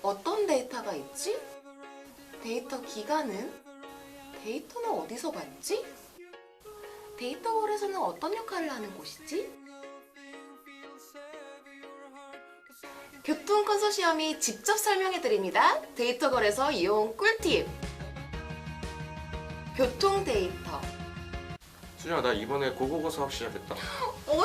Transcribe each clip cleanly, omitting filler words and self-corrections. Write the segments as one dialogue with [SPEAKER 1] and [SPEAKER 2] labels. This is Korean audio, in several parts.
[SPEAKER 1] 어떤 데이터가 있지? 데이터 기간은? 데이터는 어디서 받지? 데이터 거래소는 어떤 역할을 하는 곳이지? 교통 컨소시엄이 직접 설명해 드립니다. 데이터 거래소 이용 꿀팁. 교통 데이터.
[SPEAKER 2] 수진아, 나 이번에 고고고 수학 시작했다.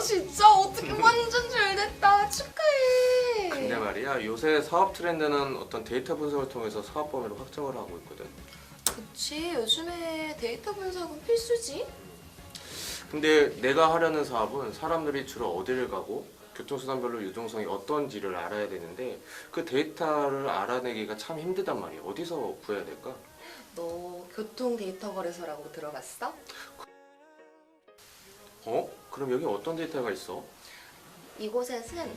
[SPEAKER 1] 진짜 어떻게 완전 잘 됐다. 축하해.
[SPEAKER 2] 근데 말이야, 요새 사업 트렌드는 어떤 데이터 분석을 통해서 사업 범위를 확장을 하고 있거든.
[SPEAKER 1] 그치, 요즘에 데이터 분석은 필수지.
[SPEAKER 2] 근데 내가 하려는 사업은 사람들이 주로 어디를 가고 교통수단별로 유동성이 어떤지를 알아야 되는데 그 데이터를 알아내기가 참 힘들단 말이야. 어디서 구해야 될까?
[SPEAKER 1] 너 교통 데이터 거래소라고 들어봤어?
[SPEAKER 2] 그럼 여기 어떤 데이터가 있어?
[SPEAKER 1] 이곳에는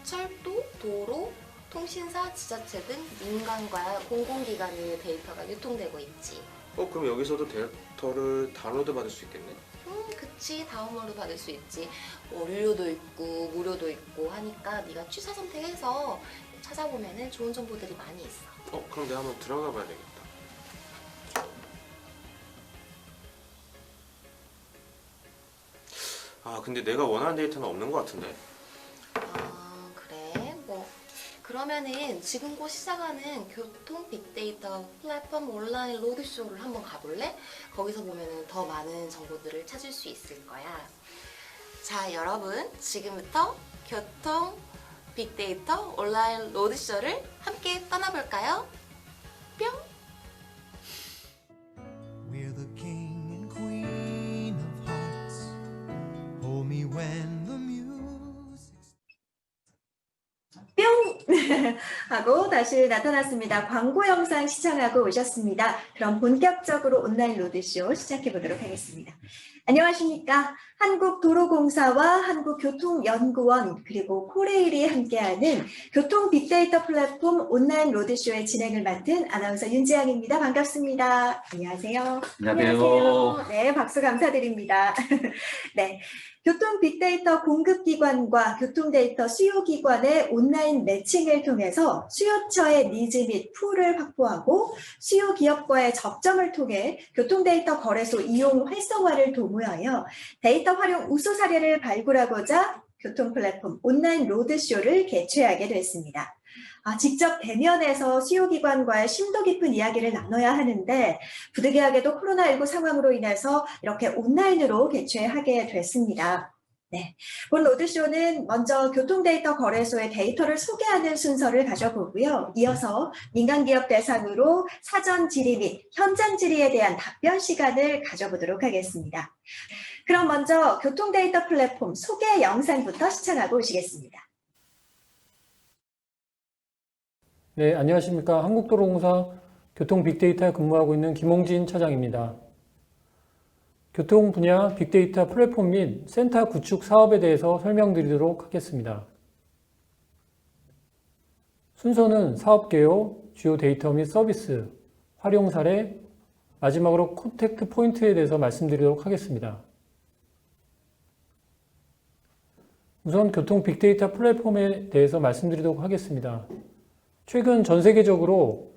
[SPEAKER 1] 철도, 도로, 통신사, 지자체 등 민간과 공공기관의 데이터가 유통되고 있지.
[SPEAKER 2] 그럼 여기서도 데이터를 다운로드 받을 수 있겠네?
[SPEAKER 1] 그치, 다운로드 받을 수 있지. 원료도 있고 무료도 있고 하니까 네가 취사 선택해서 찾아보면 좋은 정보들이 많이 있어.
[SPEAKER 2] 그럼 내가 한번 들어가 봐야 되겠다. 근데 내가 원하는 데이터는 없는 것 같은데?
[SPEAKER 1] 그래? 그러면은 지금 곧 시작하는 교통 빅데이터 플랫폼 온라인 로드쇼를 한번 가볼래? 거기서 보면은 더 많은 정보들을 찾을 수 있을 거야. 자, 여러분, 지금부터 교통 빅데이터 온라인 로드쇼를 함께 떠나볼까요? 뿅!
[SPEAKER 3] We're the king and queen of hearts. Hold me when the music.
[SPEAKER 4] 뿅! 하고 다시 나타났습니다. 광고 영상 시청하고 오셨습니다. 그럼 본격적으로 온라인 로드쇼 시작해 보도록 하겠습니다. 안녕하십니까? 한국도로공사와 한국교통연구원 그리고 코레일이 함께하는 교통 빅데이터 플랫폼 온라인 로드쇼의 진행을 맡은 아나운서 윤지향입니다. 반갑습니다. 안녕하세요.
[SPEAKER 5] 안녕하세요.
[SPEAKER 4] 네, 박수 감사드립니다. 네. 교통 빅데이터 공급기관과 교통데이터 수요기관의 온라인 매칭을 통해서 수요처의 니즈 및 풀을 확보하고 수요기업과의 접점을 통해 교통데이터 거래소 이용 활성화를 도모하여 데이터 활용 우수 사례를 발굴하고자 교통 플랫폼 온라인 로드쇼를 개최하게 됐습니다. 직접 대면에서 수요기관과의 심도 깊은 이야기를 나눠야 하는데 부득이하게도 코로나19 상황으로 인해서 이렇게 온라인으로 개최하게 됐습니다. 네, 본 로드쇼는 먼저 교통데이터 거래소의 데이터를 소개하는 순서를 가져보고요. 이어서 민간기업 대상으로 사전 질의 및 현장 질의에 대한 답변 시간을 가져보도록 하겠습니다. 그럼 먼저 교통데이터 플랫폼 소개 영상부터 시청하고 오시겠습니다.
[SPEAKER 5] 네, 안녕하십니까. 한국도로공사 교통 빅데이터에 근무하고 있는 김홍진 차장입니다. 교통 분야 빅데이터 플랫폼 및 센터 구축 사업에 대해서 설명드리도록 하겠습니다. 순서는 사업 개요, 주요 데이터 및 서비스, 활용 사례, 마지막으로 콘택트 포인트에 대해서 말씀드리도록 하겠습니다. 우선 교통 빅데이터 플랫폼에 대해서 말씀드리도록 하겠습니다. 최근 전 세계적으로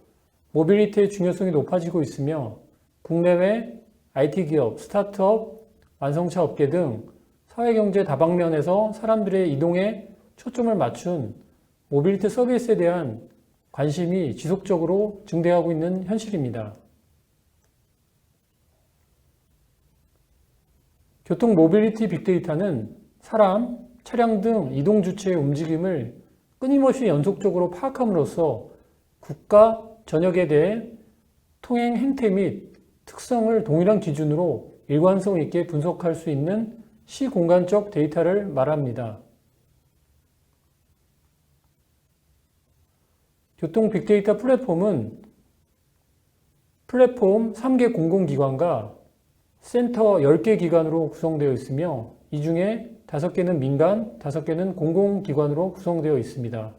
[SPEAKER 5] 모빌리티의 중요성이 높아지고 있으며 국내외 IT 기업, 스타트업, 완성차 업계 등 사회경제 다방면에서 사람들의 이동에 초점을 맞춘 모빌리티 서비스에 대한 관심이 지속적으로 증대하고 있는 현실입니다. 교통 모빌리티 빅데이터는 사람, 차량 등 이동 주체의 움직임을 끊임없이 연속적으로 파악함으로써 국가 전역에 대해 통행 행태 및 특성을 동일한 기준으로 일관성 있게 분석할 수 있는 시공간적 데이터를 말합니다. 교통 빅데이터 플랫폼은 플랫폼 3개 공공기관과 센터 10개 기관으로 구성되어 있으며 이 중에 5개는 민간, 5개는 공공기관으로 구성되어 있습니다.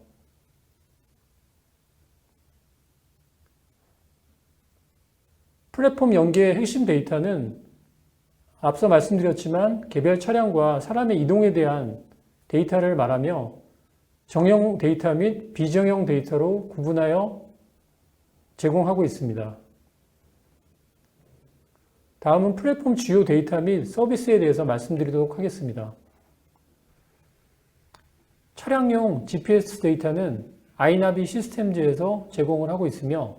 [SPEAKER 5] 플랫폼 연계의 핵심 데이터는 앞서 말씀드렸지만 개별 차량과 사람의 이동에 대한 데이터를 말하며 정형 데이터 및 비정형 데이터로 구분하여 제공하고 있습니다. 다음은 플랫폼 주요 데이터 및 서비스에 대해서 말씀드리도록 하겠습니다. 차량용 GPS 데이터는 아이나비 시스템즈에서 제공을 하고 있으며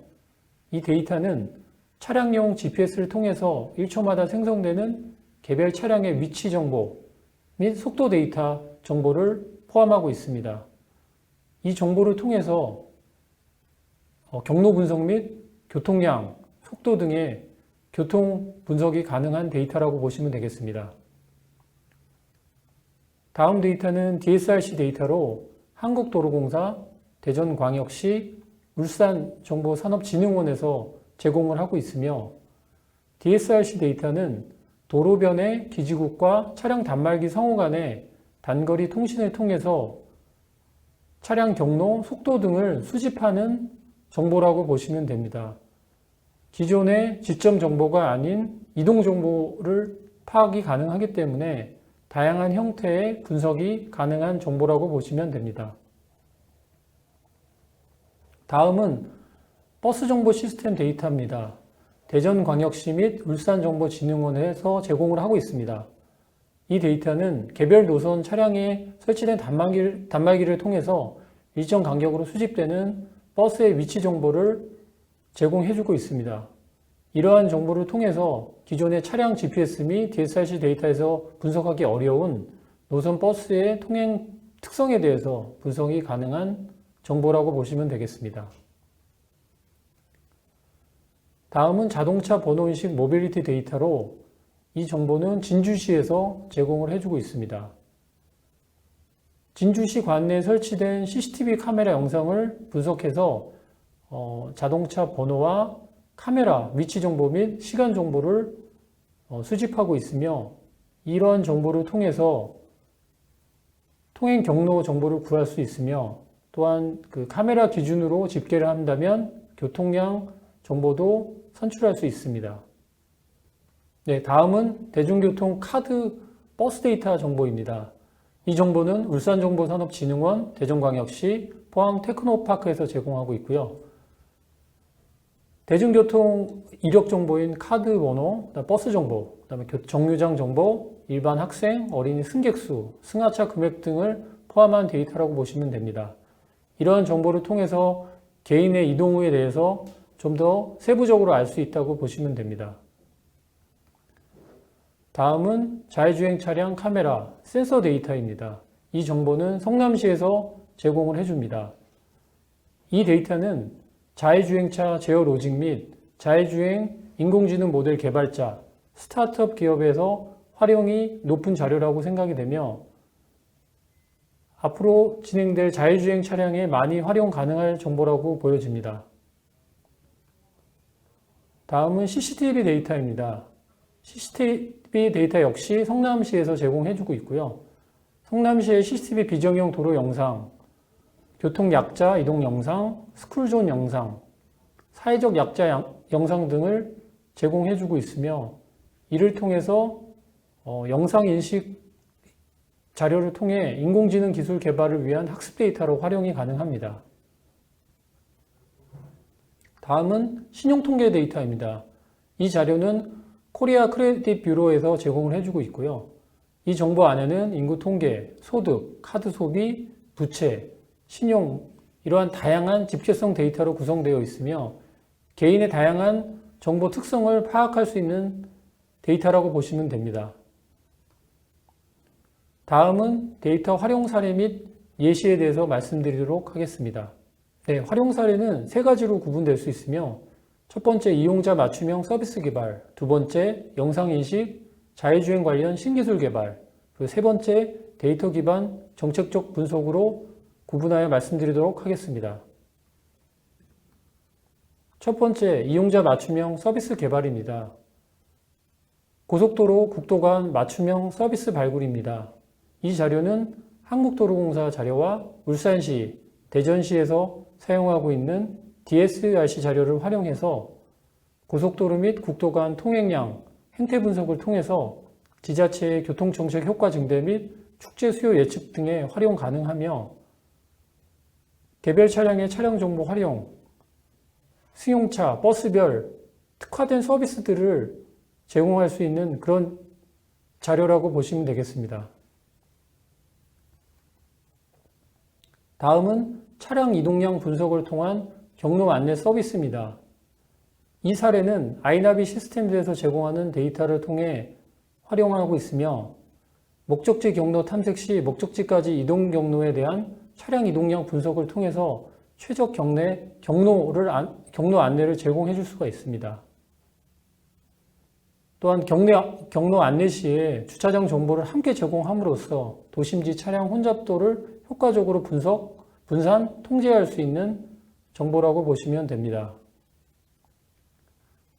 [SPEAKER 5] 이 데이터는 차량용 GPS를 통해서 1초마다 생성되는 개별 차량의 위치 정보 및 속도 데이터 정보를 포함하고 있습니다. 이 정보를 통해서 경로 분석 및 교통량, 속도 등의 교통 분석이 가능한 데이터라고 보시면 되겠습니다. 다음 데이터는 DSRC 데이터로 한국도로공사, 대전광역시, 울산정보산업진흥원에서 제공을 하고 있으며 DSRC 데이터는 도로변의 기지국과 차량 단말기 상호 간의 단거리 통신을 통해서 차량 경로, 속도 등을 수집하는 정보라고 보시면 됩니다. 기존의 지점 정보가 아닌 이동 정보를 파악이 가능하기 때문에 다양한 형태의 분석이 가능한 정보라고 보시면 됩니다. 다음은 버스 정보 시스템 데이터입니다. 대전광역시 및 울산정보진흥원에서 제공을 하고 있습니다. 이 데이터는 개별 노선 차량에 설치된 단말기를 통해서 일정 간격으로 수집되는 버스의 위치 정보를 제공해주고 있습니다. 이러한 정보를 통해서 기존의 차량 GPS 및 DSRC 데이터에서 분석하기 어려운 노선 버스의 통행 특성에 대해서 분석이 가능한 정보라고 보시면 되겠습니다. 다음은 자동차 번호인식 모빌리티 데이터로 이 정보는 진주시에서 제공을 해주고 있습니다. 진주시 관내에 설치된 CCTV 카메라 영상을 분석해서 자동차 번호와 카메라 위치 정보 및 시간 정보를 수집하고 있으며 이러한 정보를 통해서 통행 경로 정보를 구할 수 있으며 또한 그 카메라 기준으로 집계를 한다면 교통량 정보도 선출할 수 있습니다. 네, 다음은 대중교통 카드 버스 데이터 정보입니다. 이 정보는 울산정보산업진흥원, 대전광역시, 포항 테크노파크에서 제공하고 있고요. 대중교통 이력 정보인 카드 번호, 버스 정보, 그다음에 정류장 정보, 일반 학생, 어린이 승객 수, 승하차 금액 등을 포함한 데이터라고 보시면 됩니다. 이러한 정보를 통해서 개인의 이동 후에 대해서 좀 더 세부적으로 알 수 있다고 보시면 됩니다. 다음은 자율주행 차량 카메라 센서 데이터입니다. 이 정보는 성남시에서 제공을 해줍니다. 이 데이터는 자율주행차 제어 로직 및 자율주행 인공지능 모델 개발자, 스타트업 기업에서 활용이 높은 자료라고 생각이 되며 앞으로 진행될 자율주행 차량에 많이 활용 가능할 정보라고 보여집니다. 다음은 CCTV 데이터입니다. CCTV 데이터 역시 성남시에서 제공해주고 있고요. 성남시의 CCTV 비정형 도로 영상, 교통 약자 이동 영상, 스쿨존 영상, 사회적 약자 영상 등을 제공해주고 있으며 이를 통해서 영상 인식 자료를 통해 인공지능 기술 개발을 위한 학습 데이터로 활용이 가능합니다. 다음은 신용통계 데이터입니다. 이 자료는 코리아 크레딧 뷰로에서 제공을 해주고 있고요. 이 정보 안에는 인구 통계, 소득, 카드 소비, 부채, 신용 이러한 다양한 집계성 데이터로 구성되어 있으며 개인의 다양한 정보 특성을 파악할 수 있는 데이터라고 보시면 됩니다. 다음은 데이터 활용 사례 및 예시에 대해서 말씀드리도록 하겠습니다. 네, 활용 사례는 세 가지로 구분될 수 있으며 첫 번째 이용자 맞춤형 서비스 개발, 두 번째 영상 인식, 자율주행 관련 신기술 개발, 그리고 세 번째 데이터 기반 정책적 분석으로 구분하여 말씀드리도록 하겠습니다. 첫 번째 이용자 맞춤형 서비스 개발입니다. 고속도로 국도 간 맞춤형 서비스 발굴입니다. 이 자료는 한국도로공사 자료와 울산시, 대전시에서 사용하고 있는 DSRC 자료를 활용해서 고속도로 및 국도 간 통행량, 행태 분석을 통해서 지자체의 교통정책 효과 증대 및 축제 수요 예측 등에 활용 가능하며 개별 차량의 차량 정보 활용, 승용차, 버스별 특화된 서비스들을 제공할 수 있는 그런 자료라고 보시면 되겠습니다. 다음은 차량 이동량 분석을 통한 경로 안내 서비스입니다. 이 사례는 아이나비 시스템즈에서 제공하는 데이터를 통해 활용하고 있으며 목적지 경로 탐색 시 목적지까지 이동 경로에 대한 차량 이동량 분석을 통해서 최적 경로 안내를 제공해 줄 수가 있습니다. 또한 경로 안내 시에 주차장 정보를 함께 제공함으로써 도심지 차량 혼잡도를 효과적으로 분산, 통제할 수 있는 정보라고 보시면 됩니다.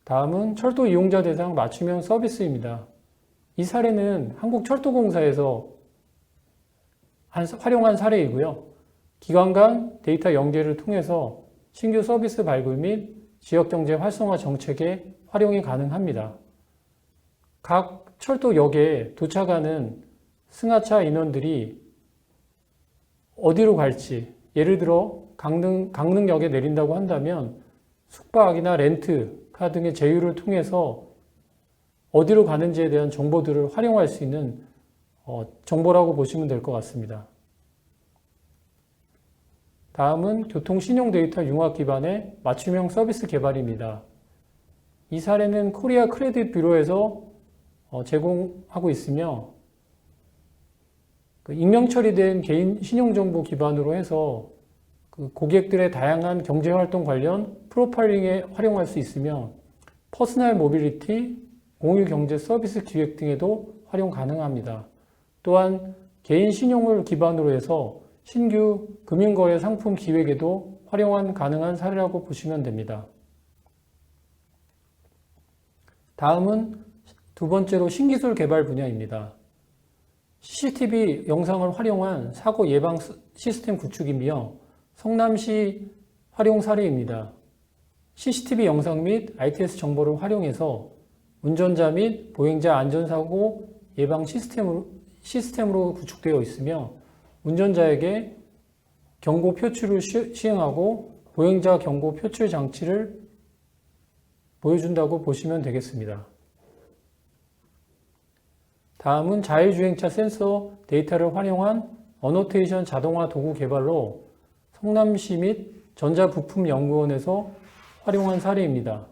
[SPEAKER 5] 다음은 철도 이용자 대상 맞춤형 서비스입니다. 이 사례는 한국철도공사에서 활용한 사례이고요. 기관 간 데이터 연계를 통해서 신규 서비스 발굴 및 지역경제 활성화 정책에 활용이 가능합니다. 각 철도역에 도착하는 승하차 인원들이 어디로 갈지, 예를 들어 강릉역에 내린다고 한다면 숙박이나 렌트카 등의 제휴를 통해서 어디로 가는지에 대한 정보들을 활용할 수 있는 정보라고 보시면 될 것 같습니다. 다음은 교통 신용 데이터 융합 기반의 맞춤형 서비스 개발입니다. 이 사례는 코리아 크레딧 뷰로에서 제공하고 있으며 익명 처리된 개인 신용정보 기반으로 해서 고객들의 다양한 경제활동 관련 프로파일링에 활용할 수 있으며 퍼스널 모빌리티, 공유경제 서비스 기획 등에도 활용 가능합니다. 또한 개인 신용을 기반으로 해서 신규 금융거래 상품 기획에도 활용 가능한 사례라고 보시면 됩니다. 다음은 두 번째로 신기술 개발 분야입니다. CCTV 영상을 활용한 사고 예방 시스템 구축이며 성남시 활용 사례입니다. CCTV 영상 및 ITS 정보를 활용해서 운전자 및 보행자 안전사고 예방 시스템으로 구축되어 있으며 운전자에게 경고 표출을 시행하고 보행자 경고 표출 장치를 보여준다고 보시면 되겠습니다. 다음은 자율주행차 센서 데이터를 활용한 어노테이션 자동화 도구 개발로 성남시 및 전자부품연구원에서 활용한 사례입니다.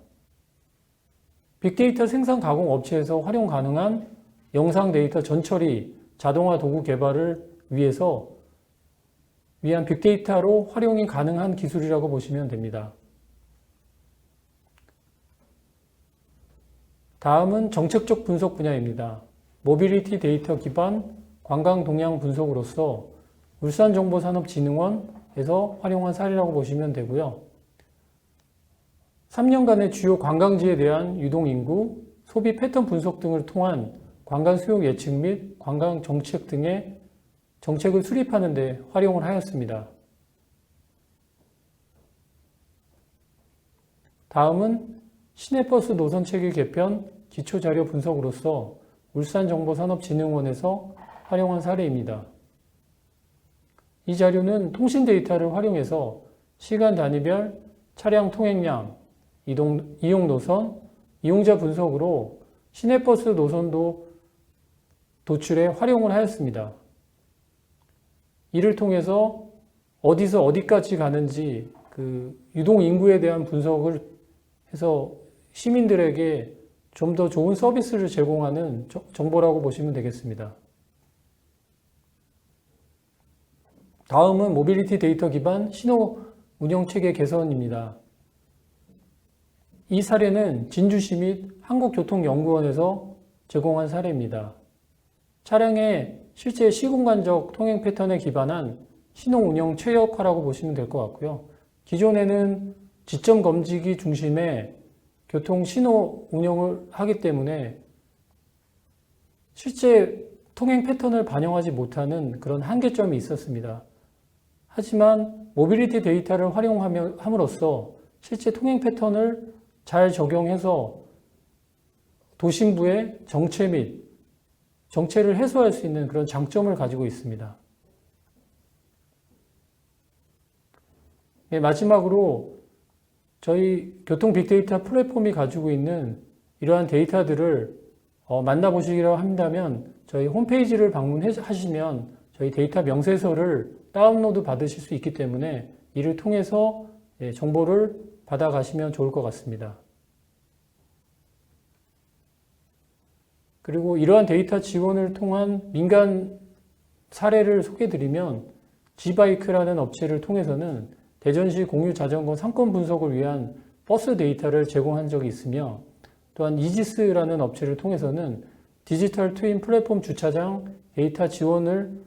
[SPEAKER 5] 빅데이터 생산 가공 업체에서 활용 가능한 영상 데이터 전처리 자동화 도구 개발을 위한 빅데이터로 활용이 가능한 기술이라고 보시면 됩니다. 다음은 정책적 분석 분야입니다. 모빌리티 데이터 기반 관광 동향 분석으로서 울산정보산업진흥원에서 활용한 사례라고 보시면 되고요. 3년간의 주요 관광지에 대한 유동인구, 소비 패턴 분석 등을 통한 관광 수요 예측 및 관광 정책 등의 정책을 수립하는 데 활용을 하였습니다. 다음은 시내버스 노선체계 개편 기초자료 분석으로서 울산정보산업진흥원에서 활용한 사례입니다. 이 자료는 통신 데이터를 활용해서 시간 단위별 차량 통행량, 이용 노선, 이용자 분석으로 시내버스 노선도 도출에 활용을 하였습니다. 이를 통해서 어디서 어디까지 가는지 유동 인구에 대한 분석을 해서 시민들에게 좀 더 좋은 서비스를 제공하는 정보라고 보시면 되겠습니다. 다음은 모빌리티 데이터 기반 신호 운영체계 개선입니다. 이 사례는 진주시 및 한국교통연구원에서 제공한 사례입니다. 차량의 실제 시공간적 통행 패턴에 기반한 신호 운영 최적화라고 보시면 될 것 같고요. 기존에는 지점 검지기 중심의 교통 신호 운영을 하기 때문에 실제 통행 패턴을 반영하지 못하는 그런 한계점이 있었습니다. 하지만 모빌리티 데이터를 활용함으로써 실제 통행 패턴을 잘 적용해서 도심부의 정체 및 정체를 해소할 수 있는 그런 장점을 가지고 있습니다. 네, 마지막으로 저희 교통 빅데이터 플랫폼이 가지고 있는 이러한 데이터들을 만나보시기로 한다면 저희 홈페이지를 방문하시면 저희 데이터 명세서를 다운로드 받으실 수 있기 때문에 이를 통해서 정보를 받아가시면 좋을 것 같습니다. 그리고 이러한 데이터 지원을 통한 민간 사례를 소개드리면 G바이크라는 업체를 통해서는 대전시 공유 자전거 상권 분석을 위한 버스 데이터를 제공한 적이 있으며 또한 이지스라는 업체를 통해서는 디지털 트윈 플랫폼 주차장 데이터 지원을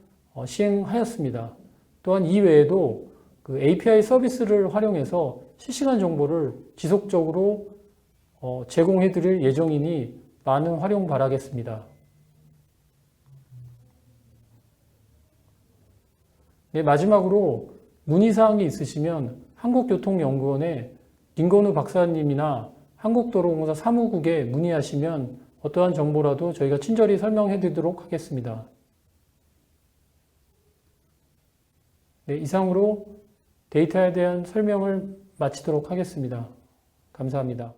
[SPEAKER 5] 시행하였습니다. 또한 이외에도 그 API 서비스를 활용해서 실시간 정보를 지속적으로 제공해 드릴 예정이니 많은 활용 바라겠습니다. 네, 마지막으로 문의사항이 있으시면 한국교통연구원의 김건우 박사님이나 한국도로공사 사무국에 문의하시면 어떠한 정보라도 저희가 친절히 설명해 드리도록 하겠습니다. 네, 이상으로 데이터에 대한 설명을 마치도록 하겠습니다. 감사합니다.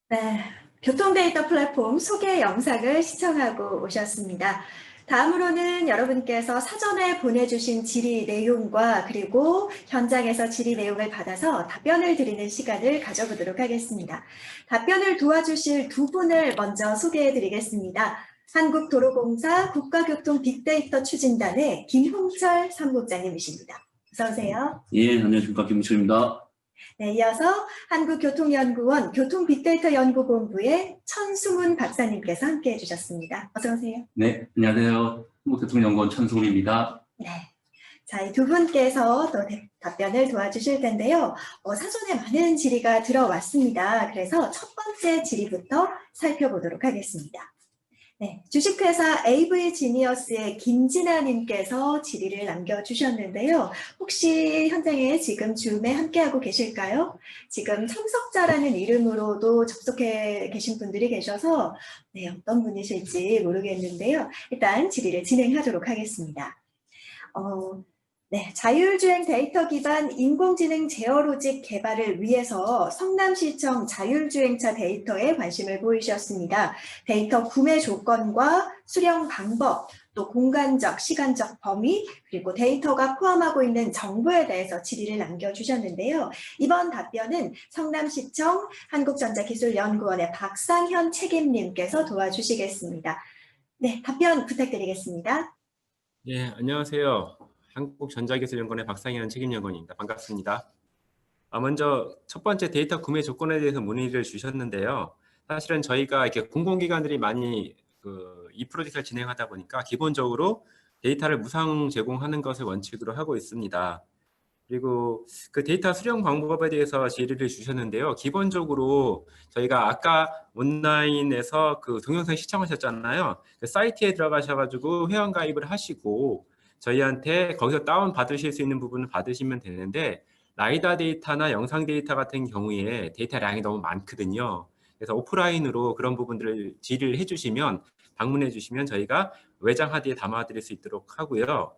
[SPEAKER 4] 네, 교통데이터 플랫폼 소개 영상을 시청하고 오셨습니다. 다음으로는 여러분께서 사전에 보내주신 질의 내용과 그리고 현장에서 질의 내용을 받아서 답변을 드리는 시간을 가져보도록 하겠습니다. 답변을 도와주실 두 분을 먼저 소개해 드리겠습니다. 한국도로공사 국가교통 빅데이터 추진단의 김홍철 사무국장님이십니다. 어서 오세요.
[SPEAKER 6] 예, 안녕하십니까. 김문철입니다.
[SPEAKER 4] 네, 이어서 한국교통연구원 교통빅데이터연구본부의 천수문 박사님께서 함께해 주셨습니다. 어서 오세요.
[SPEAKER 6] 네, 안녕하세요. 한국교통연구원 천승훈입니다.
[SPEAKER 4] 네, 자, 이 두 분께서 또 답변을 도와주실 텐데요. 사전에 많은 질의가 들어왔습니다. 그래서 첫 번째 질의부터 살펴보도록 하겠습니다. 네, 주식회사 AV지니어스의 김진아님께서 질의를 남겨주셨는데요. 혹시 현장에 지금 줌에 함께하고 계실까요? 지금 참석자라는 이름으로도 접속해 계신 분들이 계셔서 네, 어떤 분이실지 모르겠는데요. 일단 질의를 진행하도록 하겠습니다. 네, 자율주행 데이터 기반 인공지능 제어로직 개발을 위해서 성남시청 자율주행차 데이터에 관심을 보이셨습니다. 데이터 구매 조건과 수령 방법, 또 공간적, 시간적 범위, 그리고 데이터가 포함하고 있는 정보에 대해서 질의를 남겨주셨는데요. 이번 답변은 성남시청 한국전자기술연구원의 박상현 책임님께서 도와주시겠습니다. 네, 답변 부탁드리겠습니다.
[SPEAKER 7] 예, 안녕하세요. 한국전자기술연구원의 박상현 책임연구원입니다. 반갑습니다. 먼저 첫 번째 데이터 구매 조건에 대해서 문의를 주셨는데요. 사실은 저희가 이렇게 공공기관들이 많이 이 프로젝트를 진행하다 보니까 기본적으로 데이터를 무상 제공하는 것을 원칙으로 하고 있습니다. 그리고 그 데이터 수령 방법에 대해서 질의를 주셨는데요. 기본적으로 저희가 아까 온라인에서 그 동영상 시청하셨잖아요. 그 사이트에 들어가셔가지고 회원가입을 하시고 저희한테 거기서 다운 받으실 수 있는 부분을 받으시면 되는데 라이다 데이터나 영상 데이터 같은 경우에 데이터량이 너무 많거든요. 그래서 오프라인으로 그런 부분들을 질의를 해주시면 방문해 주시면 저희가 외장 하드에 담아드릴 수 있도록 하고요.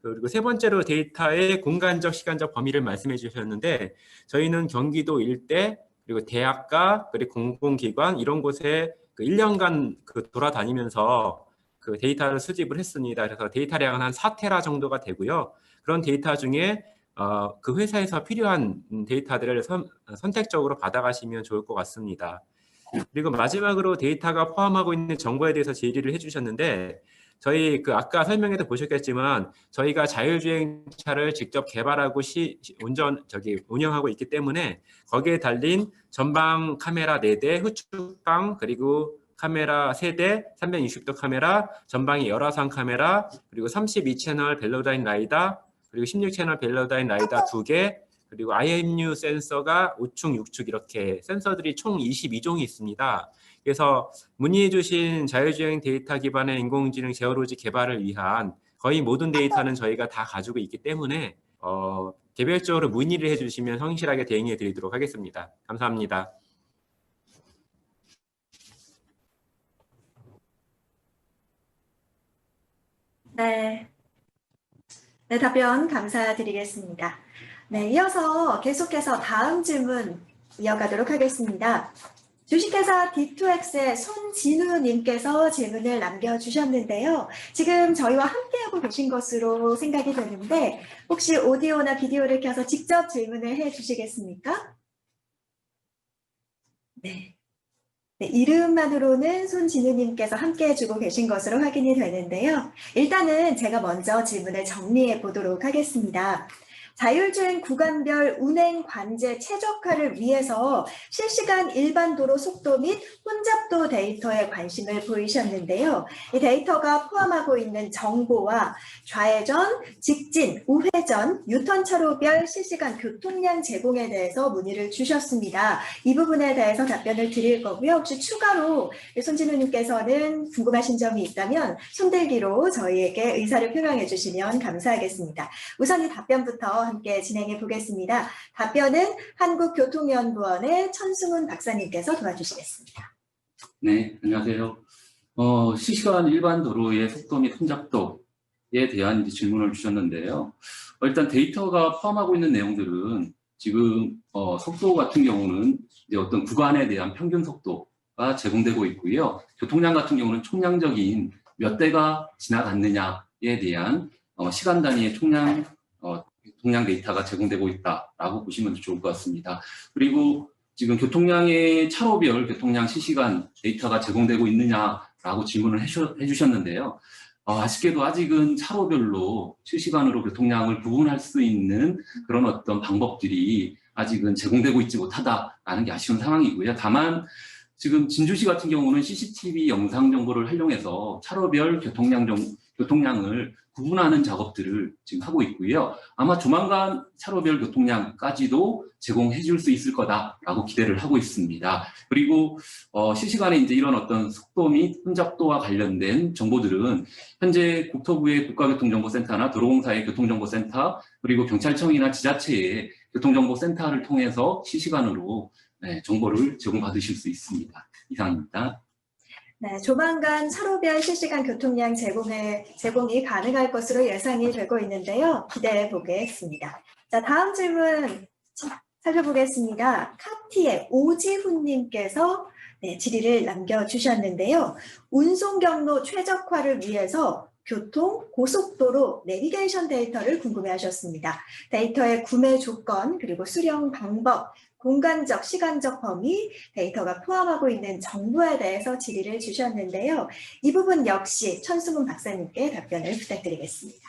[SPEAKER 7] 그리고 세 번째로 데이터의 공간적, 시간적 범위를 말씀해 주셨는데 저희는 경기도 일대 그리고 대학가 그리고 공공기관 이런 곳에 그 1년간 돌아다니면서 그 데이터를 수집을 했습니다. 그래서 데이터량은 한 4테라 정도가 되고요. 그런 데이터 중에 그 회사에서 필요한 데이터들을 선택적으로 받아가시면 좋을 것 같습니다. 그리고 마지막으로 데이터가 포함하고 있는 정보에 대해서 질의를 해주셨는데 저희 아까 설명에도 보셨겠지만 저희가 자율주행차를 직접 개발하고 운영하고 있기 때문에 거기에 달린 전방 카메라 4대, 후측방 그리고 카메라 3대, 360도 카메라, 전방이 열화상 카메라, 그리고 32채널 벨로다인 라이다, 그리고 16채널 벨로다인 라이다 2개, 그리고 IMU 센서가 5축, 6축 이렇게 센서들이 총 22종이 있습니다. 그래서 문의해 주신 자율주행 데이터 기반의 인공지능 제어로직 개발을 위한 거의 모든 데이터는 저희가 다 가지고 있기 때문에 개별적으로 문의를 해주시면 성실하게 대응해 드리도록 하겠습니다. 감사합니다.
[SPEAKER 4] 네. 네, 답변 감사드리겠습니다. 네, 이어서 계속해서 다음 질문 이어가도록 하겠습니다. 주식회사 D2X의 손진우님께서 질문을 남겨주셨는데요. 지금 저희와 함께하고 계신 것으로 생각이 되는데 혹시 오디오나 비디오를 켜서 직접 질문을 해주시겠습니까? 네. 네, 이름만으로는 손진우님께서 함께 해주고 계신 것으로 확인이 되는데요. 일단은 제가 먼저 질문을 정리해 보도록 하겠습니다. 자율주행 구간별 운행 관제 최적화를 위해서 실시간 일반 도로 속도 및 혼잡도 데이터에 관심을 보이셨는데요. 이 데이터가 포함하고 있는 정보와 좌회전, 직진, 우회전, 유턴 차로별 실시간 교통량 제공에 대해서 문의를 주셨습니다. 이 부분에 대해서 답변을 드릴 거고요. 혹시 추가로 손진우님께서는 궁금하신 점이 있다면 손들기로 저희에게 의사를 표명해 주시면 감사하겠습니다. 우선 이 답변부터 함께 진행해 보겠습니다. 답변은 한국교통연구원의 천승훈 박사님께서 도와주시겠습니다.
[SPEAKER 6] 네, 안녕하세요. 실시간 일반 도로의 속도 및 혼잡도에 대한 이제 질문을 주셨는데요. 일단 데이터가 포함하고 있는 내용들은 지금 속도 같은 경우는 이제 어떤 구간에 대한 평균 속도가 제공되고 있고요. 교통량 같은 경우는 총량적인 몇 대가 지나갔느냐에 대한 시간 단위의 교통량 데이터가 제공되고 있다라고 보시면 좋을 것 같습니다. 그리고 지금 교통량의 차로별 교통량 실시간 데이터가 제공되고 있느냐라고 질문을 해주셨는데요. 아쉽게도 아직은 차로별로 실시간으로 교통량을 구분할 수 있는 그런 어떤 방법들이 아직은 제공되고 있지 못하다라는 게 아쉬운 상황이고요. 다만 지금 진주시 같은 경우는 CCTV 영상 정보를 활용해서 차로별 교통량을 구분하는 작업들을 지금 하고 있고요. 아마 조만간 차로별 교통량까지도 제공해 줄 수 있을 거다라고 기대를 하고 있습니다. 그리고 실시간에 이제 이런 어떤 속도 및 혼잡도와 관련된 정보들은 현재 국토부의 국가교통정보센터나 도로공사의 교통정보센터 그리고 경찰청이나 지자체의 교통정보센터를 통해서 실시간으로 정보를 제공받으실 수 있습니다. 이상입니다.
[SPEAKER 4] 네, 조만간 차로별 실시간 교통량 제공이 가능할 것으로 예상이 되고 있는데요. 기대해 보겠습니다. 자, 다음 질문 살펴보겠습니다. 카티의 오지훈님께서 질의를 남겨주셨는데요. 운송 경로 최적화를 위해서 교통, 고속도로, 내비게이션 데이터를 궁금해하셨습니다. 데이터의 구매 조건, 그리고 수령 방법, 공간적, 시간적 범위, 데이터가 포함하고 있는 정보에 대해서 질의를 주셨는데요. 이 부분 역시 천승훈 박사님께 답변을 부탁드리겠습니다.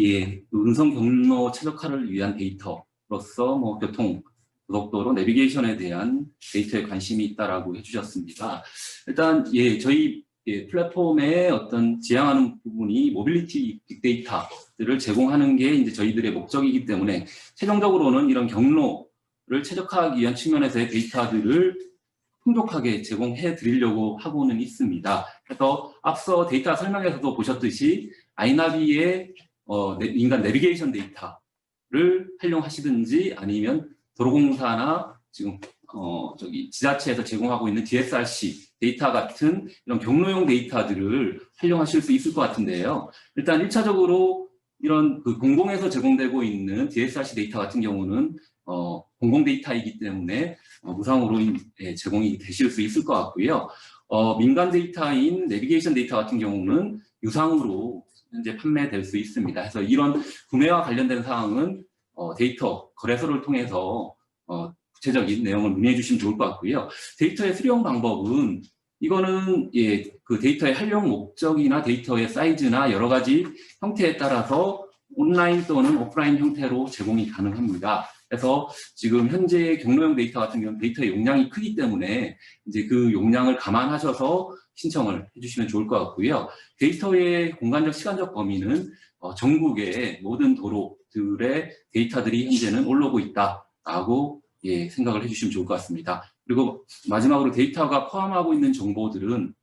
[SPEAKER 6] 예, 운송 경로 최적화를 위한 데이터로서 교통, 고속도로, 내비게이션에 대한 데이터에 관심이 있다라고 해주셨습니다. 일단 저희 플랫폼의 어떤 지향하는 부분이 모빌리티 빅데이터들을 제공하는 게 이제 저희들의 목적이기 때문에 최종적으로는 이런 경로를 최적화하기 위한 측면에서의 데이터들을 풍족하게 제공해 드리려고 하고는 있습니다. 그래서 앞서 데이터 설명에서도 보셨듯이 아이나비의 인간 내비게이션 데이터를 활용하시든지 아니면 도로공사나 지금 지자체에서 제공하고 있는 DSRC 데이터 같은 이런 경로용 데이터들을 활용하실 수 있을 것 같은데요. 일단 1차적으로 이런 공공에서 제공되고 있는 DSRC 데이터 같은 경우는 공공 데이터이기 때문에 무상으로 제공이 되실 수 있을 것 같고요. 민간 데이터인 내비게이션 데이터 같은 경우는 유상으로 현재 판매될 수 있습니다. 그래서 이런 구매와 관련된 사항은 데이터 거래소를 통해서 구체적인 내용을 문의해 주시면 좋을 것 같고요. 데이터의 수령 방법은 이거는 그 데이터의 활용 목적이나 데이터의 사이즈나 여러 가지 형태에 따라서 온라인 또는 오프라인 형태로 제공이 가능합니다. 그래서 지금 현재 경로용 데이터 같은 경우는 데이터의 용량이 크기 때문에 이제 그 용량을 감안하셔서 신청을 해주시면 좋을 것 같고요. 데이터의 공간적, 시간적 범위는 전국의 모든 도로들의 데이터들이 현재는 올라오고 있다라고 생각을 해주시면 좋을 것 같습니다. 그리고 마지막으로 데이터가 포함하고 있는 정보들은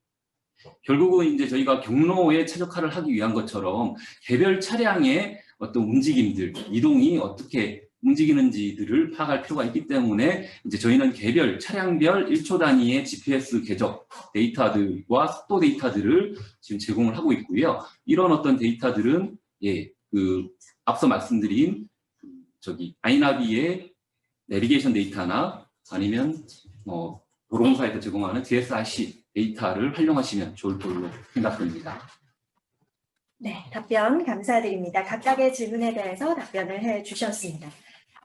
[SPEAKER 6] 결국은 이제 저희가 경로에 최적화를 하기 위한 것처럼 개별 차량의 어떤 움직임들, 이동이 어떻게 움직이는지들을 파악할 필요가 있기 때문에 이제 저희는 개별 차량별 1초 단위의 GPS 궤적 데이터들과 속도 데이터들을 지금 제공을 하고 있고요. 이런 어떤 데이터들은 앞서 말씀드린 아이나비의 내비게이션 데이터나 아니면 도로공사에서 제공하는 GSRC 데이터를 활용하시면 좋을 걸로 생각됩니다.
[SPEAKER 4] 네, 답변 감사드립니다. 각각의 질문에 대해서 답변을 해주셨습니다.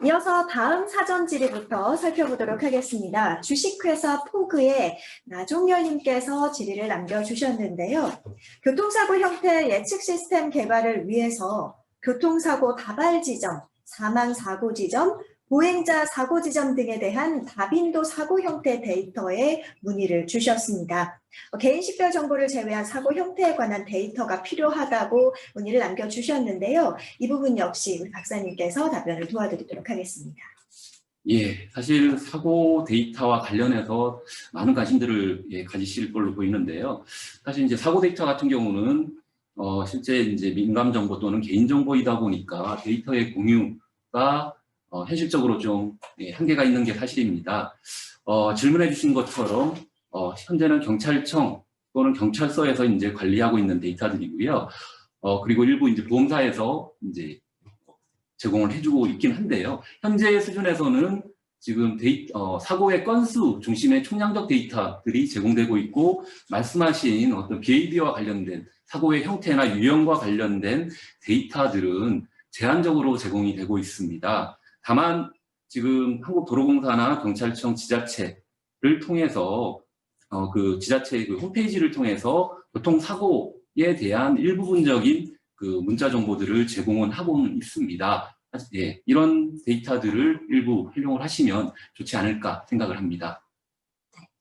[SPEAKER 4] 이어서 다음 사전 질의부터 살펴보도록 하겠습니다. 주식회사 포그의 나종열님께서 질의를 남겨주셨는데요. 교통사고 형태 예측 시스템 개발을 위해서 교통사고 다발 지점, 사망 사고 지점, 보행자 사고 지점 등에 대한 다빈도 사고 형태 데이터에 문의를 주셨습니다. 개인식별 정보를 제외한 사고 형태에 관한 데이터가 필요하다고 문의를 남겨주셨는데요. 이 부분 역시 우리 박사님께서 답변을 도와드리도록 하겠습니다.
[SPEAKER 6] 예, 사실 사고 데이터와 관련해서 많은 관심들을 가지실 걸로 보이는데요. 사실 이제 사고 데이터 같은 경우는 실제 이제 민감 정보 또는 개인 정보이다 보니까 데이터의 공유가 현실적으로 좀 한계가 있는 게 사실입니다. 질문해 주신 것처럼 현재는 경찰청 또는 경찰서에서 이제 관리하고 있는 데이터들이고요. 그리고 일부 이제 보험사에서 이제 제공을 해주고 있긴 한데요. 현재 수준에서는 지금 사고의 건수 중심의 총량적 데이터들이 제공되고 있고, 말씀하신 어떤 비헤이비어와 관련된 사고의 형태나 유형과 관련된 데이터들은 제한적으로 제공이 되고 있습니다. 다만 지금 한국도로공사나 경찰청 지자체를 통해서 그 지자체의 그 홈페이지를 통해서 교통사고에 대한 일부분적인 그 문자 정보들을 제공은 하고는 있습니다. 예, 이런 데이터들을 일부 활용을 하시면 좋지 않을까 생각을 합니다.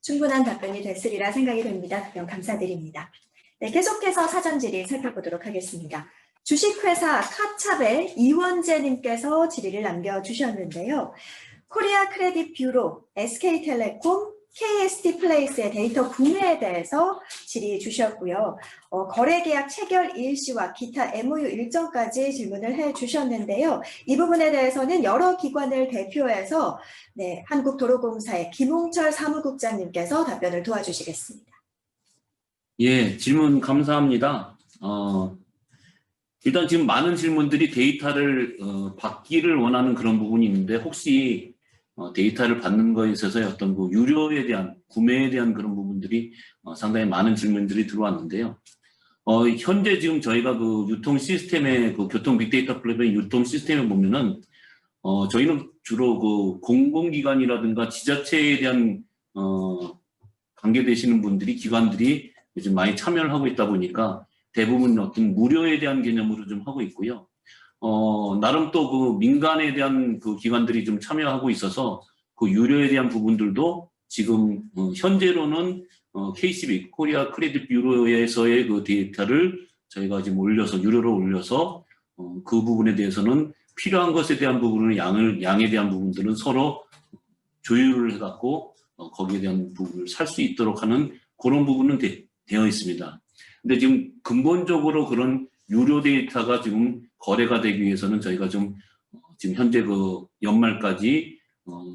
[SPEAKER 4] 충분한 답변이 됐으리라 생각이 됩니다. 답변 감사드립니다. 네, 계속해서 사전 질의 살펴보도록 하겠습니다. 주식회사 카찹의 이원재님께서 질의를 남겨주셨는데요. 코리아 크레딧 뷰로, SK텔레콤, KST 플레이스의 데이터 구매에 대해서 질의 주셨고요. 거래계약 체결 일시와 기타 MOU 일정까지 질문을 해주셨는데요. 이 부분에 대해서는 여러 기관을 대표해서 한국도로공사의 김홍철 사무국장님께서 답변을 도와주시겠습니다.
[SPEAKER 8] 예, 질문 감사합니다. 일단 지금 많은 질문들이 데이터를 받기를 원하는 그런 부분이 있는데, 혹시 데이터를 받는 거에 있어서의 어떤 그 유료에 대한, 구매에 대한 그런 부분들이 상당히 많은 질문들이 들어왔는데요. 현재 지금 저희가 그 유통 시스템의 그 교통 빅데이터 플랫폼의 유통 시스템에 보면은 저희는 주로 그 공공기관이라든가 지자체에 대한 관계되시는 분들이, 기관들이 요즘 많이 참여를 하고 있다 보니까 대부분 어떤 무료에 대한 개념으로 좀 하고 있고요. 나름 또 그 민간에 대한 그 기관들이 좀 참여하고 있어서 그 유료에 대한 부분들도 지금 현재로는 KCB, 코리아 크레딧 뷰로에서의 그 데이터를 저희가 지금 올려서, 유료로 올려서 그 부분에 대해서는 필요한 것에 대한 부분은 양에 대한 부분들은 서로 조율을 해갖고 거기에 대한 부분을 살 수 있도록 하는 그런 부분은 되어 있습니다. 근데 지금 근본적으로 그런 유료 데이터가 지금 거래가 되기 위해서는 저희가 좀 지금 현재 그 연말까지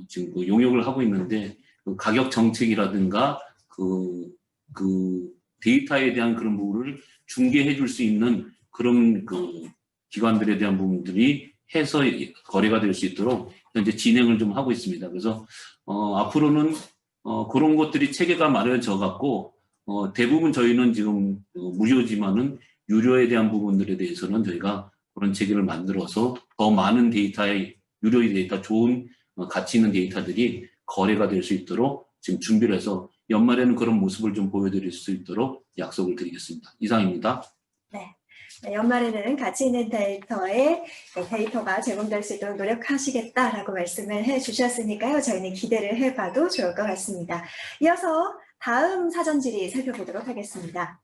[SPEAKER 8] 지금 그 용역을 하고 있는데, 그 가격 정책이라든가 그 데이터에 대한 그런 부분을 중개해 줄 수 있는 그런 그 기관들에 대한 부분들이 해서 거래가 될 수 있도록 현재 진행을 좀 하고 있습니다. 그래서 앞으로는 그런 것들이 체계가 마련져 갖고 대부분 저희는 지금 무료지만은 유료에 대한 부분들에 대해서는 저희가 그런 체계를 만들어서 더 많은 데이터의 유료의 데이터, 좋은 가치 있는 데이터들이 거래가 될 수 있도록 지금 준비를 해서 연말에는 그런 모습을 좀 보여드릴 수 있도록 약속을 드리겠습니다. 이상입니다.
[SPEAKER 4] 네. 연말에는 가치 있는 데이터가 제공될 수 있도록 노력하시겠다라고 말씀을 해주셨으니까요. 저희는 기대를 해봐도 좋을 것 같습니다. 이어서 다음 사전 질의 살펴보도록 하겠습니다.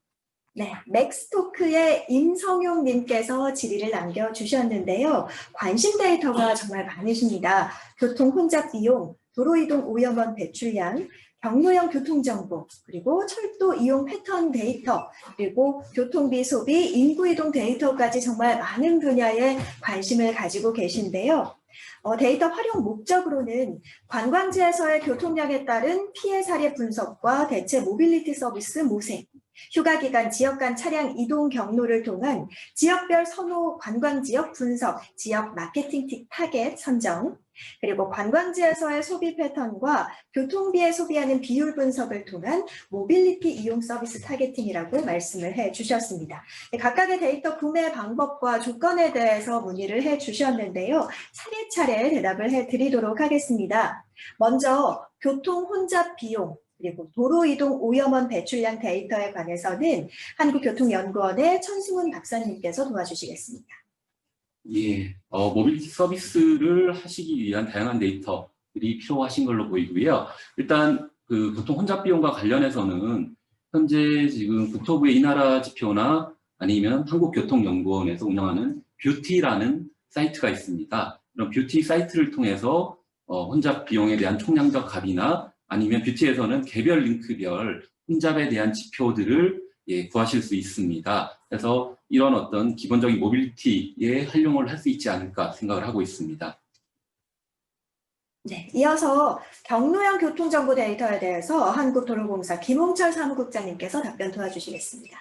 [SPEAKER 4] 네, 맥스토크의 임성용님께서 질의를 남겨주셨는데요. 관심 데이터가 정말 많으십니다. 교통 혼잡 비용, 도로 이동 오염원 배출량, 경로형 교통정보, 그리고 철도 이용 패턴 데이터, 그리고 교통비 소비, 인구 이동 데이터까지 정말 많은 분야에 관심을 가지고 계신데요. 데이터 활용 목적으로는 관광지에서의 교통량에 따른 피해 사례 분석과 대체 모빌리티 서비스 모색, 휴가기간 지역 간 차량 이동 경로를 통한 지역별 선호 관광지역 분석, 지역 마케팅 타겟 선정, 그리고 관광지에서의 소비 패턴과 교통비에 소비하는 비율 분석을 통한 모빌리티 이용 서비스 타겟팅이라고 말씀을 해주셨습니다. 각각의 데이터 구매 방법과 조건에 대해서 문의를 해주셨는데요. 차례차례 대답을 해드리도록 하겠습니다. 먼저 교통 혼잡 비용, 그리고 도로 이동 오염원 배출량 데이터에 관해서는 한국교통연구원의 천승훈 박사님께서 도와주시겠습니다.
[SPEAKER 6] 예, 모빌리티 서비스를 하시기 위한 다양한 데이터들이 필요하신 걸로 보이고요. 일단 그 교통 혼잡 비용과 관련해서는 현재 지금 국토부의 이나라 지표나 아니면 한국교통연구원에서 운영하는 뷰티라는 사이트가 있습니다. 이런 뷰티 사이트를 통해서 혼잡 비용에 대한 총량적 값이나 아니면 뷰티에서는 개별 링크별 혼잡에 대한 지표들을 구하실 수 있습니다. 그래서 이런 어떤 기본적인 모빌리티에 활용을 할 수 있지 않을까 생각을 하고 있습니다.
[SPEAKER 4] 네, 이어서 경로형 교통정보 데이터에 대해서 한국도로공사 김홍철 사무국장님께서 답변 도와주시겠습니다.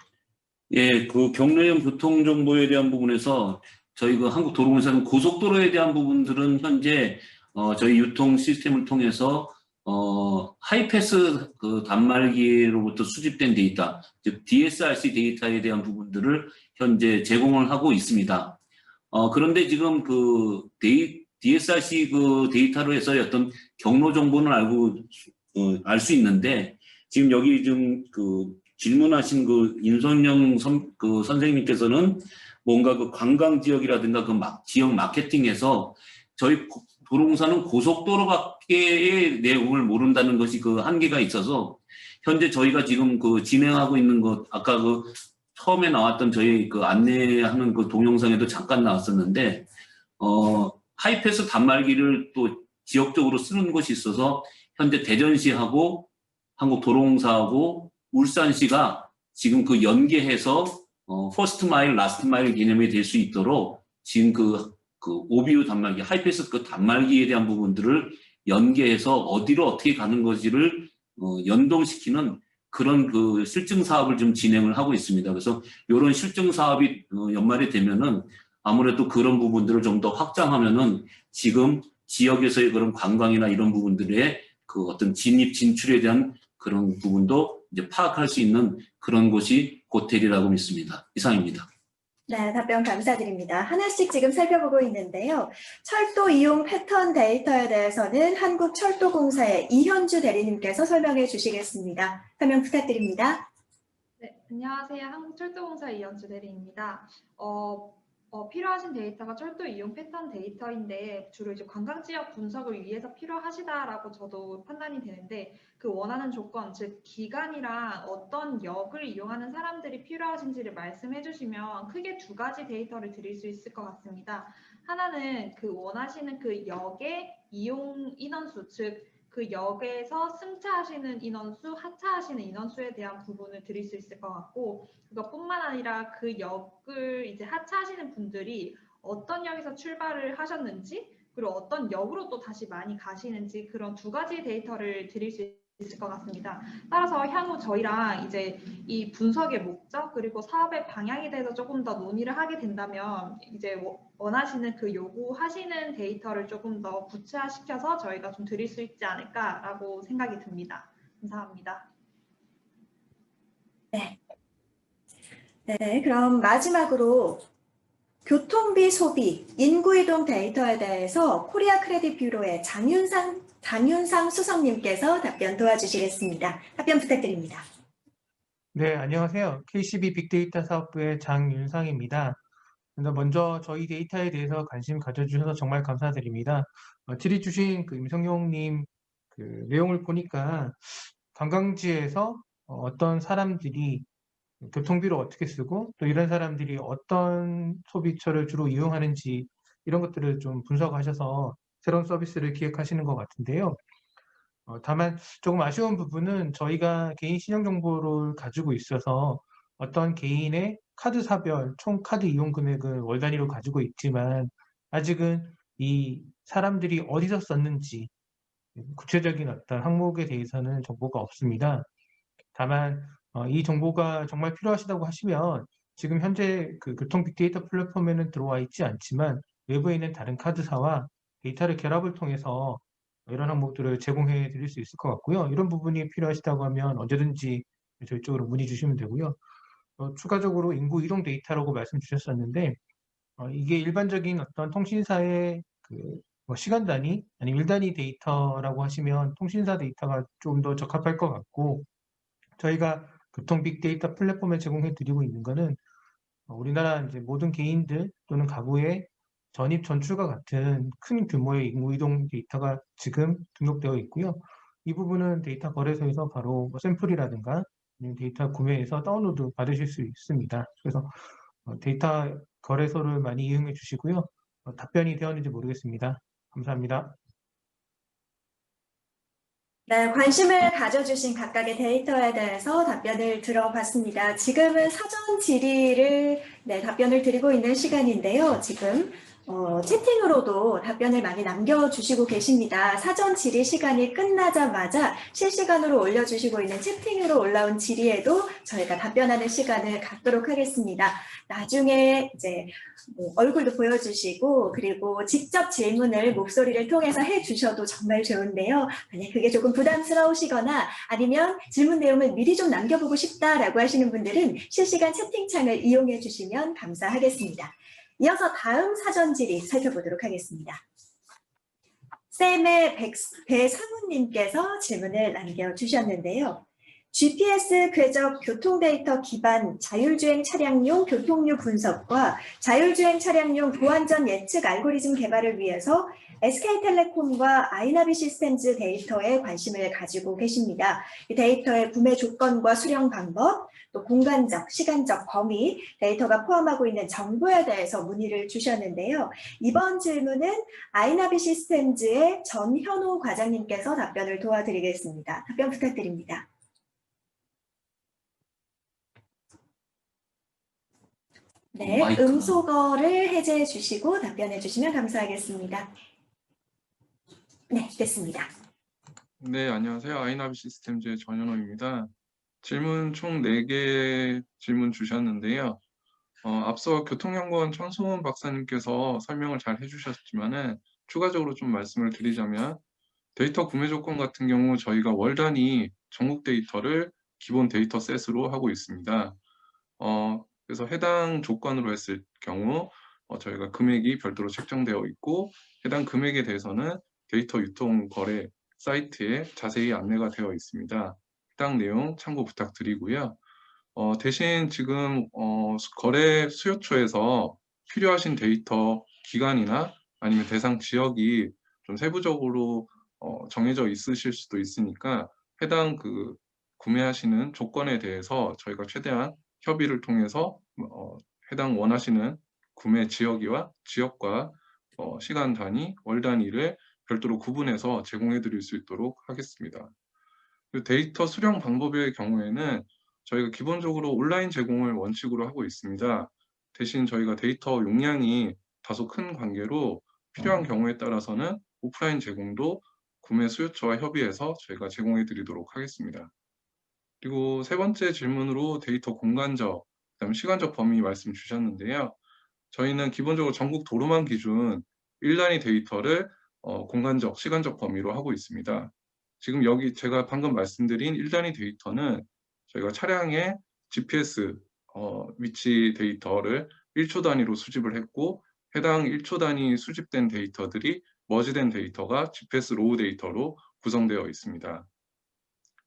[SPEAKER 8] 예, 그 경로형 교통 정보에 대한 부분에서 저희 그 한국도로공사는 고속도로에 대한 부분들은 현재 저희 유통 시스템을 통해서 하이패스 그 단말기로부터 수집된 데이터, 즉 DSRC 데이터에 대한 부분들을 현재 제공을 하고 있습니다. 그런데 지금 그 DSRC 그 데이터로 해서 어떤 경로 정보는 알 수 있는데 지금 여기 좀 그 질문하신 그 인선영 그 선생님께서는 뭔가 그 관광 지역이라든가 그 지역 마케팅에서 저희 도로공사는 고속도로밖에의 내용을 모른다는 것이 그 한계가 있어서 현재 저희가 지금 그 진행하고 있는 것 아까 그 처음에 나왔던 저희 그 안내하는 그 동영상에도 잠깐 나왔었는데 하이패스 단말기를 또 지역적으로 쓰는 곳이 있어서 현재 대전시하고 한국도로공사하고 울산시가 지금 그 연계해서 퍼스트 마일, 라스트 마일 개념이 될 수 있도록 지금 그 오비유 단말기, 하이패스 그 단말기에 대한 부분들을 연계해서 어디로 어떻게 가는 것을 연동시키는 그런 그 실증 사업을 좀 진행을 하고 있습니다. 그래서 이런 실증 사업이 연말이 되면은 아무래도 그런 부분들을 좀 더 확장하면은 지금 지역에서의 그런 관광이나 이런 부분들의 그 어떤 진입 진출에 대한 그런 부분도 이제 파악할 수 있는 그런 곳이 고텔이라고 믿습니다. 이상입니다.
[SPEAKER 4] 네, 답변 감사드립니다. 하나씩 지금 살펴보고 있는데요. 철도 이용 패턴 데이터에 대해서는 한국철도공사의 이현주 대리님께서 설명해 주시겠습니다. 설명 부탁드립니다.
[SPEAKER 9] 네, 안녕하세요. 한국철도공사 이현주 대리입니다. 필요하신 데이터가 철도 이용 패턴 데이터인데 주로 이제 관광지역 분석을 위해서 필요하시다라고 저도 판단이 되는데 그 원하는 조건, 즉 기간이랑 어떤 역을 이용하는 사람들이 필요하신지를 말씀해 주시면 크게 두 가지 데이터를 드릴 수 있을 것 같습니다. 하나는 그 원하시는 그 역의 이용 인원수, 즉 그 역에서 승차하시는 인원수, 하차하시는 인원수에 대한 부분을 드릴 수 있을 것 같고 그것뿐만 아니라 그 역을 이제 하차하시는 분들이 어떤 역에서 출발을 하셨는지 그리고 어떤 역으로 또 다시 많이 가시는지 그런 두 가지 데이터를 드릴 수 있을 것 같습니다. 따라서 향후 저희랑 이제 이 분석의 목적 그리고 사업의 방향에 대해서 조금 더 논의를 하게 된다면 이제 원하시는 그 요구하시는 데이터를 조금 더 구체화시켜서 저희가 좀 드릴 수 있지 않을까라고 생각이 듭니다. 감사합니다.
[SPEAKER 4] 네, 그럼 마지막으로 교통비 소비, 인구이동 데이터에 대해서 코리아 크레딧 뷰로의 장윤상 수석님께서 답변 도와주시겠습니다. 답변 부탁드립니다.
[SPEAKER 10] 네, 안녕하세요. KCB 빅데이터 사업부의 장윤상입니다. 먼저 저희 데이터에 대해서 관심 가져주셔서 정말 감사드립니다. 질의주신 그 임성용님 그 내용을 보니까 관광지에서 어떤 사람들이 교통비를 어떻게 쓰고 또 이런 사람들이 어떤 소비처를 주로 이용하는지 이런 것들을 좀 분석하셔서 새로운 서비스를 기획하시는 것 같은데요. 다만 조금 아쉬운 부분은 저희가 개인 신용 정보를 가지고 있어서 어떤 개인의 카드사별 총 카드 이용 금액은 월 단위로 가지고 있지만 아직은 이 사람들이 어디서 썼는지 구체적인 어떤 항목에 대해서는 정보가 없습니다. 다만 이 정보가 정말 필요하시다고 하시면 지금 현재 그 교통 빅데이터 플랫폼에는 들어와 있지 않지만 외부에 있는 다른 카드사와 데이터를 결합을 통해서 이런 항목들을 제공해 드릴 수 있을 것 같고요. 이런 부분이 필요하시다고 하면 언제든지 저희 쪽으로 문의 주시면 되고요. 추가적으로 인구 이동 데이터라고 말씀 주셨었는데 이게 일반적인 어떤 통신사의 뭐 시간 단위 아니면 일 단위 데이터라고 하시면 통신사 데이터가 좀 더 적합할 것 같고 저희가 교통 빅데이터 플랫폼에 제공해 드리고 있는 거는 우리나라 이제 모든 개인들 또는 가구의 전입 전출과 같은 큰 규모의 인구 이동 데이터가 지금 등록되어 있고요. 이 부분은 데이터 거래소에서 바로 뭐 샘플이라든가 아니면 데이터 구매해서 다운로드 받으실 수 있습니다. 그래서 데이터 거래소를 많이 이용해 주시고요. 답변이 되었는지 모르겠습니다. 감사합니다.
[SPEAKER 4] 네, 관심을 가져주신 각각의 데이터에 대해서 답변을 들어봤습니다. 지금은 사전 질의를 답변을 드리고 있는 시간인데요. 지금 채팅으로도 답변을 많이 남겨주시고 계십니다. 사전 질의 시간이 끝나자마자 실시간으로 올려주시고 있는 채팅으로 올라온 질의에도 저희가 답변하는 시간을 갖도록 하겠습니다. 나중에 이제 얼굴도 보여주시고 그리고 직접 질문을 목소리를 통해서 해주셔도 정말 좋은데요. 만약 그게 조금 부담스러우시거나 아니면 질문 내용을 미리 좀 남겨보고 싶다라고 하시는 분들은 실시간 채팅창을 이용해 주시면 감사하겠습니다. 이어서 다음 사전 질의 살펴보도록 하겠습니다. 쌤의 배상훈님께서 질문을 남겨주셨는데요. GPS 궤적 교통 데이터 기반 자율주행 차량용 교통류 분석과 자율주행 차량용 도안전 예측 알고리즘 개발을 위해서 SK텔레콤과 아이나비 시스템즈 데이터에 관심을 가지고 계십니다. 이 데이터의 구매 조건과 수령 방법, 또 공간적, 시간적 범위, 데이터가 포함하고 있는 정보에 대해서 문의를 주셨는데요. 이번 질문은 아이나비 시스템즈의 전현우 과장님께서 답변을 도와드리겠습니다. 답변 부탁드립니다. 네, 음소거를 해제해 주시고 답변해 주시면 감사하겠습니다. 네, 됐습니다.
[SPEAKER 11] 네, 안녕하세요. 아이나비 시스템즈의 전현호입니다. 질문 총 4개 질문 주셨는데요. 앞서 교통연구원 천소은 박사님께서 설명을 잘 해주셨지만은 추가적으로 좀 말씀을 드리자면 데이터 구매 조건 같은 경우 저희가 월 단위 전국 데이터를 기본 데이터 셋으로 하고 있습니다. 그래서 해당 조건으로 했을 경우 저희가 금액이 별도로 책정되어 있고 해당 금액에 대해서는 데이터 유통 거래 사이트에 자세히 안내가 되어 있습니다. 해당 내용 참고 부탁드리고요. 대신 지금 거래 수요처에서 필요하신 데이터 기간이나 아니면 대상 지역이 좀 세부적으로 정해져 있으실 수도 있으니까 해당 그 구매하시는 조건에 대해서 저희가 최대한 협의를 통해서 해당 원하시는 구매 지역과 시간 단위, 월 단위를 별도로 구분해서 제공해 드릴 수 있도록 하겠습니다. 데이터 수령 방법의 경우에는 저희가 기본적으로 온라인 제공을 원칙으로 하고 있습니다. 대신 저희가 데이터 용량이 다소 큰 관계로 필요한 경우에 따라서는 오프라인 제공도 구매 수요처와 협의해서 저희가 제공해 드리도록 하겠습니다. 그리고 세 번째 질문으로 데이터 공간적, 그다음에 시간적 범위 말씀 주셨는데요. 저희는 기본적으로 전국 도로망 기준 1단위 데이터를 공간적, 시간적 범위로 하고 있습니다. 지금 여기 제가 방금 말씀드린 1단위 데이터는 저희가 차량의 GPS 위치 데이터를 1초 단위로 수집을 했고 해당 1초 단위 수집된 데이터들이 머지된 데이터가 GPS 로우 데이터로 구성되어 있습니다.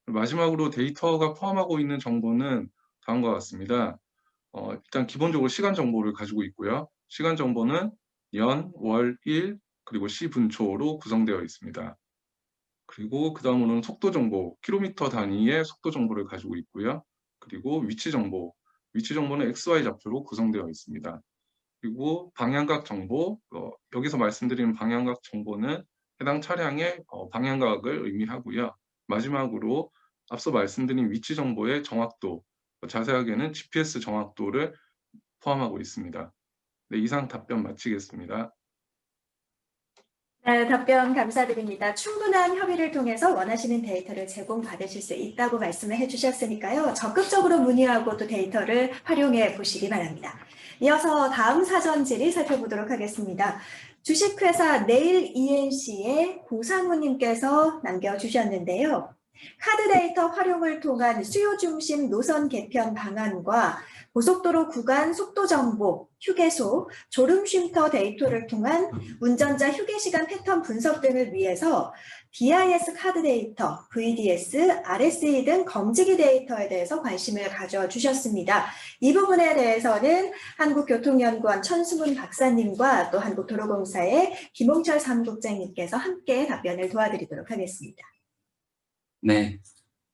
[SPEAKER 11] 마지막으로 데이터가 포함하고 있는 정보는 다음과 같습니다. 일단 기본적으로 시간 정보를 가지고 있고요. 시간 정보는 년, 월, 일, 그리고 시 분초로 구성되어 있습니다. 그리고 그 다음으로는 속도 정보, 킬로미터 단위의 속도 정보를 가지고 있고요. 그리고 위치 정보는 XY 좌표로 구성되어 있습니다. 그리고 방향각 정보, 여기서 말씀드리는 방향각 정보는 해당 차량의 방향각을 의미하고요. 마지막으로 앞서 말씀드린 위치 정보의 정확도, 자세하게는 GPS 정확도를 포함하고 있습니다. 네, 이상 답변 마치겠습니다.
[SPEAKER 4] 네, 답변 감사드립니다. 충분한 협의를 통해서 원하시는 데이터를 제공받으실 수 있다고 말씀을 해주셨으니까요. 적극적으로 문의하고 또 데이터를 활용해 보시기 바랍니다. 이어서 다음 사전 질의 살펴보도록 하겠습니다. 주식회사 네일 ENC의 고상우님께서 남겨주셨는데요. 카드 데이터 활용을 통한 수요 중심 노선 개편 방안과 고속도로 구간 속도 정보, 휴게소, 졸음 쉼터 데이터를 통한 운전자 휴게 시간 패턴 분석 등을 위해서 BIS 카드 데이터, VDS, RSE 등 검지기 데이터에 대해서 관심을 가져주셨습니다. 이 부분에 대해서는 한국교통연구원 천수문 박사님과 또 한국도로공사의 김홍철 사무국장님께서 함께 답변을 도와드리도록 하겠습니다.
[SPEAKER 6] 네,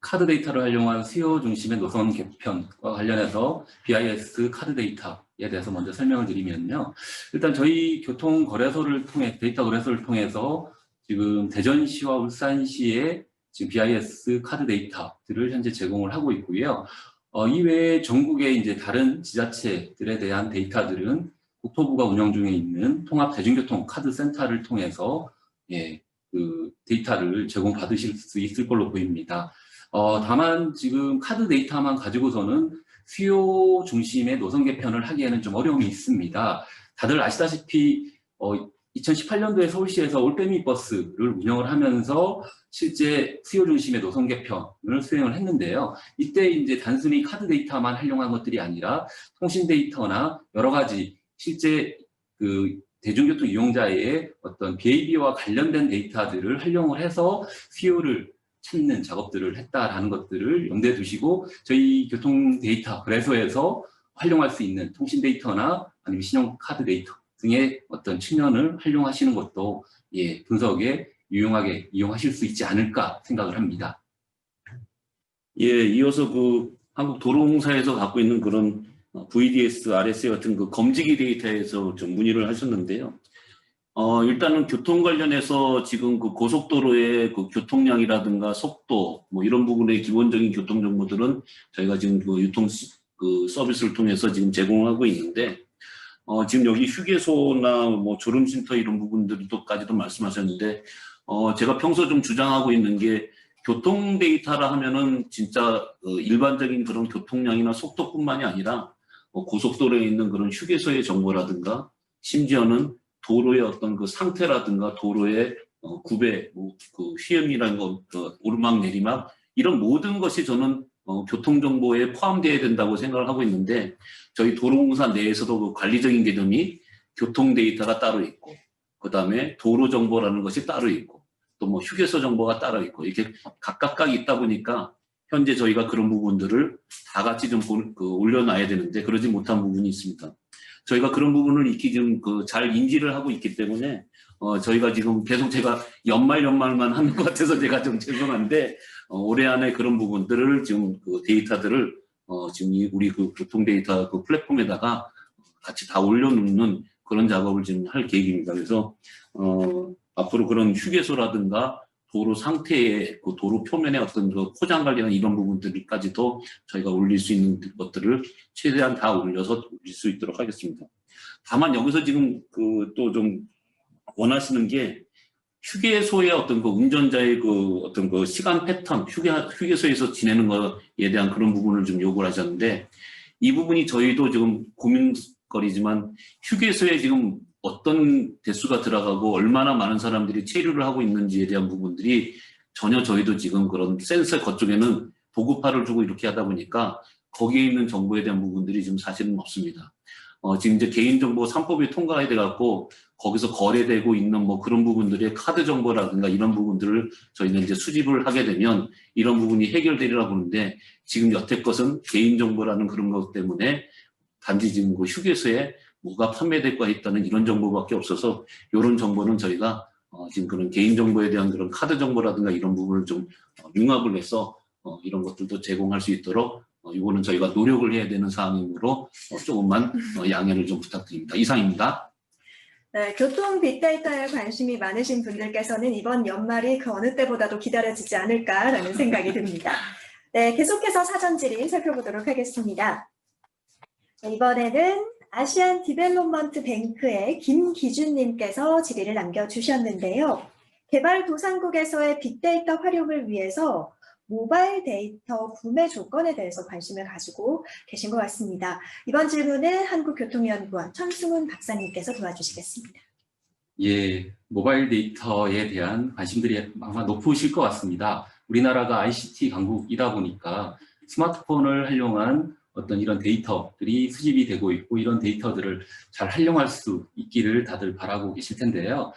[SPEAKER 6] 카드 데이터를 활용한 수요 중심의 노선 개편과 관련해서 BIS 카드 데이터에 대해서 먼저 설명을 드리면요. 일단 저희 교통거래소를 통해, 데이터 거래소를 통해서 지금 대전시와 울산시에 지금 BIS 카드 데이터들을 현재 제공을 하고 있고요. 이외에 전국의 이제 다른 지자체들에 대한 데이터들은 국토부가 운영 중에 있는 통합 대중교통 카드 센터를 통해서 그 데이터를 제공받으실 수 있을 걸로 보입니다. 다만 지금 카드 데이터만 가지고서는 수요 중심의 노선 개편을 하기에는 좀 어려움이 있습니다. 다들 아시다시피 2018년도에 서울시에서 올빼미 버스를 운영을 하면서 실제 수요 중심의 노선 개편을 수행을 했는데요. 이때 이제 단순히 카드 데이터만 활용한 것들이 아니라 통신 데이터나 여러 가지 실제 그 대중교통 이용자의 어떤 비헤이비어와 관련된 데이터들을 활용을 해서 수요를 찾는 작업들을 했다라는 것들을 염두에 두시고 저희 교통 데이터 거래소에서 활용할 수 있는 통신 데이터나 아니면 신용카드 데이터 등의 어떤 측면을 활용하시는 것도 분석에 유용하게 이용하실 수 있지 않을까 생각을 합니다.
[SPEAKER 8] 예, 이어서 그 한국도로공사에서 갖고 있는 그런 VDS, RSE 같은 그 검지기 데이터에서 좀 문의를 하셨는데요. 일단은 교통 관련해서 지금 그 고속도로의 그 교통량이라든가 속도 뭐 이런 부분의 기본적인 교통 정보들은 저희가 지금 그 유통 그 서비스를 통해서 지금 제공을 하고 있는데 지금 여기 휴게소나 뭐 졸음쉼터 이런 부분들도까지도 말씀하셨는데 제가 평소 좀 주장하고 있는 게 교통 데이터라 하면은 진짜 일반적인 그런 교통량이나 속도뿐만이 아니라 고속도로에 있는 그런 휴게소의 정보라든가 심지어는 도로의 어떤 그 상태라든가 도로의 구배, 그 휘엄이라는 거, 오르막 내리막 이런 모든 것이 저는 교통 정보에 포함되어야 된다고 생각을 하고 있는데 저희 도로공사 내에서도 그 관리적인 개념이 교통 데이터가 따로 있고 그다음에 도로 정보라는 것이 따로 있고 또 뭐 휴게소 정보가 따로 있고 이렇게 각각 있다 보니까 현재 저희가 그런 부분들을 다 같이 좀 올려놔야 되는데 그러지 못한 부분이 있습니다. 저희가 그런 부분을 익히 좀 잘 인지를 하고 있기 때문에 저희가 지금 계속 제가 연말만 하는 것 같아서 제가 좀 죄송한데 올해 안에 그런 부분들을 지금 그 데이터들을 지금 우리 그 교통 데이터 그 플랫폼에다가 같이 다 올려놓는 그런 작업을 지금 할 계획입니다. 그래서 앞으로 그런 휴게소라든가 도로 상태의 그 도로 표면의 어떤 그 포장 관리나 이런 부분들까지도 저희가 올릴 수 있는 것들을 최대한 다 올려서 올릴 수 있도록 하겠습니다. 다만 여기서 지금 그 또 좀 원하시는 게 휴게소의 어떤 그 운전자의 그 어떤 그 시간 패턴, 휴게소에서 지내는 거에 대한 그런 부분을 좀 요구를 하셨는데 이 부분이 저희도 지금 고민거리지만 휴게소에 지금 어떤 대수가 들어가고 얼마나 많은 사람들이 체류를 하고 있는지에 대한 부분들이 전혀 저희도 지금 그런 센서 그쪽에는 보급파를 주고 이렇게 하다 보니까 거기에 있는 정보에 대한 부분들이 지금 사실은 없습니다. 지금 이제 개인정보 3법이 통과가 돼갖고 거기서 거래되고 있는 뭐 그런 부분들의 카드 정보라든가 이런 부분들을 저희는 이제 수집을 하게 되면 이런 부분이 해결되리라 보는데 지금 여태껏은 개인정보라는 그런 것 때문에 단지 지금 그 휴게소에 뭐가 판매될까 있다는 이런 정보밖에 없어서 이런 정보는 저희가 지금 그런 개인정보에 대한 그런 카드 정보라든가 이런 부분을 좀 융합을 해서 이런 것들도 제공할 수 있도록 이거는 저희가 노력을 해야 되는 사항이므로 조금만 양해를 좀 부탁드립니다. 이상입니다.
[SPEAKER 4] 네, 교통 빅데이터에 관심이 많으신 분들께서는 이번 연말이 그 어느 때보다도 기다려지지 않을까라는 생각이 듭니다. 네, 계속해서 사전 질의 살펴보도록 하겠습니다. 이번에는 아시안 디벨롭먼트 뱅크의 김기준님께서 질의를 남겨주셨는데요. 개발도상국에서의 빅데이터 활용을 위해서 모바일 데이터 구매 조건에 대해서 관심을 가지고 계신 것 같습니다. 이번 질문은 한국교통연구원 천승훈 박사님께서 도와주시겠습니다.
[SPEAKER 6] 예, 모바일 데이터에 대한 관심들이 아마 높으실 것 같습니다. 우리나라가 ICT 강국이다 보니까 스마트폰을 활용한 어떤 이런 데이터들이 수집이 되고 있고 이런 데이터들을 잘 활용할 수 있기를 다들 바라고 계실 텐데요.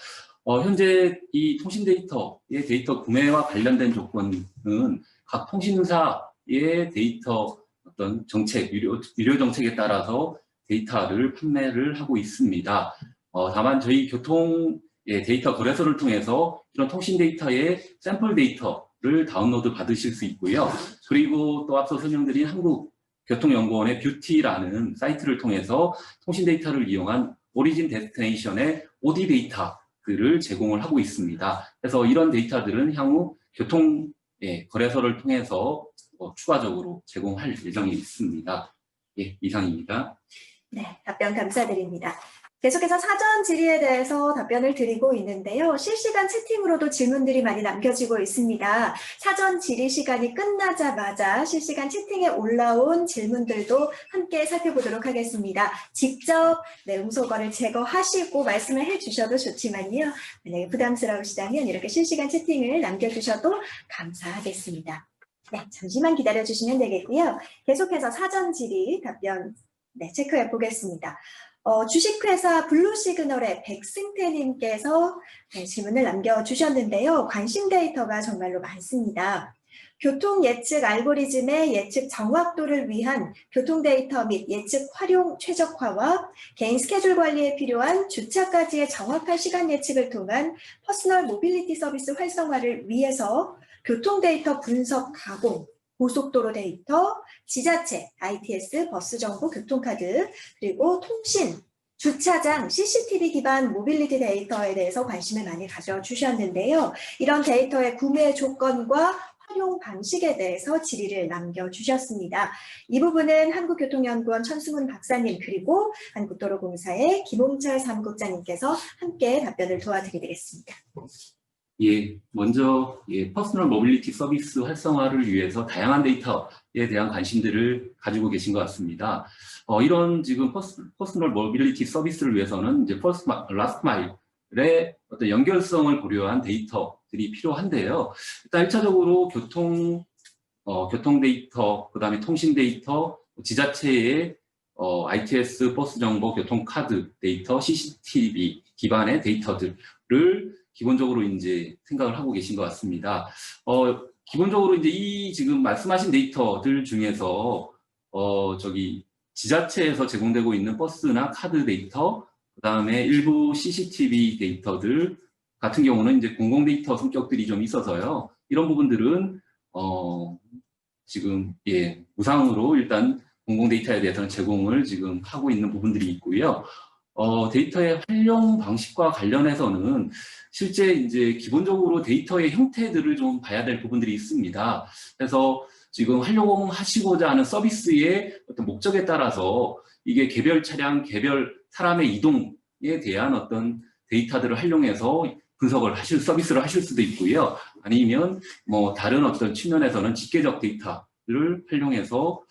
[SPEAKER 6] 현재 이 통신 데이터의 데이터 구매와 관련된 조건은 각 통신사의 데이터 어떤 정책, 유료 정책에 따라서 데이터를 판매를 하고 있습니다. 다만 저희 교통 데이터 거래소를 통해서 이런 통신 데이터의 샘플 데이터를 다운로드 받으실 수 있고요. 그리고 또 앞서 설명드린 한국교통연구원의 뷰티라는 사이트를 통해서 통신 데이터를 이용한 오리진 데스티네이션의 OD 데이터들을 제공을 하고 있습니다. 그래서 이런 데이터들은 향후 교통 거래소를 통해서 추가적으로 제공할 예정이 있습니다. 예, 이상입니다.
[SPEAKER 4] 네, 답변 감사드립니다. 계속해서 사전 질의에 대해서 답변을 드리고 있는데요. 실시간 채팅으로도 질문들이 많이 남겨지고 있습니다. 사전 질의 시간이 끝나자마자 실시간 채팅에 올라온 질문들도 함께 살펴보도록 하겠습니다. 직접 음소거를 제거하시고 말씀을 해주셔도 좋지만요. 만약에 부담스러우시다면 이렇게 실시간 채팅을 남겨주셔도 감사하겠습니다. 네, 잠시만 기다려주시면 되겠고요. 계속해서 사전 질의 답변 체크해 보겠습니다. 주식회사 블루시그널의 백승태님께서 질문을 남겨주셨는데요. 관심 데이터가 정말로 많습니다. 교통 예측 알고리즘의 예측 정확도를 위한 교통 데이터 및 예측 활용 최적화와 개인 스케줄 관리에 필요한 주차까지의 정확한 시간 예측을 통한 퍼스널 모빌리티 서비스 활성화를 위해서 교통 데이터 분석 가공, 고속도로 데이터, 지자체, ITS, 버스 정보, 교통카드, 그리고 통신, 주차장, CCTV 기반 모빌리티 데이터에 대해서 관심을 많이 가져주셨는데요. 이런 데이터의 구매 조건과 활용 방식에 대해서 질의를 남겨주셨습니다. 이 부분은 한국교통연구원 천승훈 박사님 그리고 한국도로공사의 김홍철 사무국장님께서 함께 답변을 도와드리겠습니다.
[SPEAKER 6] 예, 먼저 퍼스널 모빌리티 서비스 활성화를 위해서 다양한 데이터에 대한 관심들을 가지고 계신 것 같습니다. 이런 지금 퍼스널 모빌리티 서비스를 위해서는 이제 퍼스트 라스트 마일의 어떤 연결성을 고려한 데이터들이 필요한데요. 일단 1차적으로 교통 데이터, 그다음에 통신 데이터, 지자체의 ITS 버스 정보, 교통카드 데이터, CCTV 기반의 데이터들을 기본적으로 이제 생각을 하고 계신 것 같습니다. 기본적으로 이제 이 지금 말씀하신 데이터들 중에서 지자체에서 제공되고 있는 버스나 카드 데이터, 그다음에 일부 CCTV 데이터들 같은 경우는 이제 공공 데이터 성격들이 좀 있어서요. 이런 부분들은 지금 무상으로 일단 공공 데이터에 대해서는 제공을 지금 하고 있는 부분들이 있고요. 데이터의 활용 방식과 관련해서는 실제 이제 기본적으로 데이터의 형태들을 좀 봐야 될 부분들이 있습니다. 그래서 지금 활용하시고자 하는 서비스의 어떤 목적에 따라서 이게 개별 차량, 개별 사람의 이동에 대한 어떤 데이터들을 활용해서 서비스를 하실 수도 있고요. 아니면 뭐 다른 어떤 측면에서는 직계적 데이터를 활용해서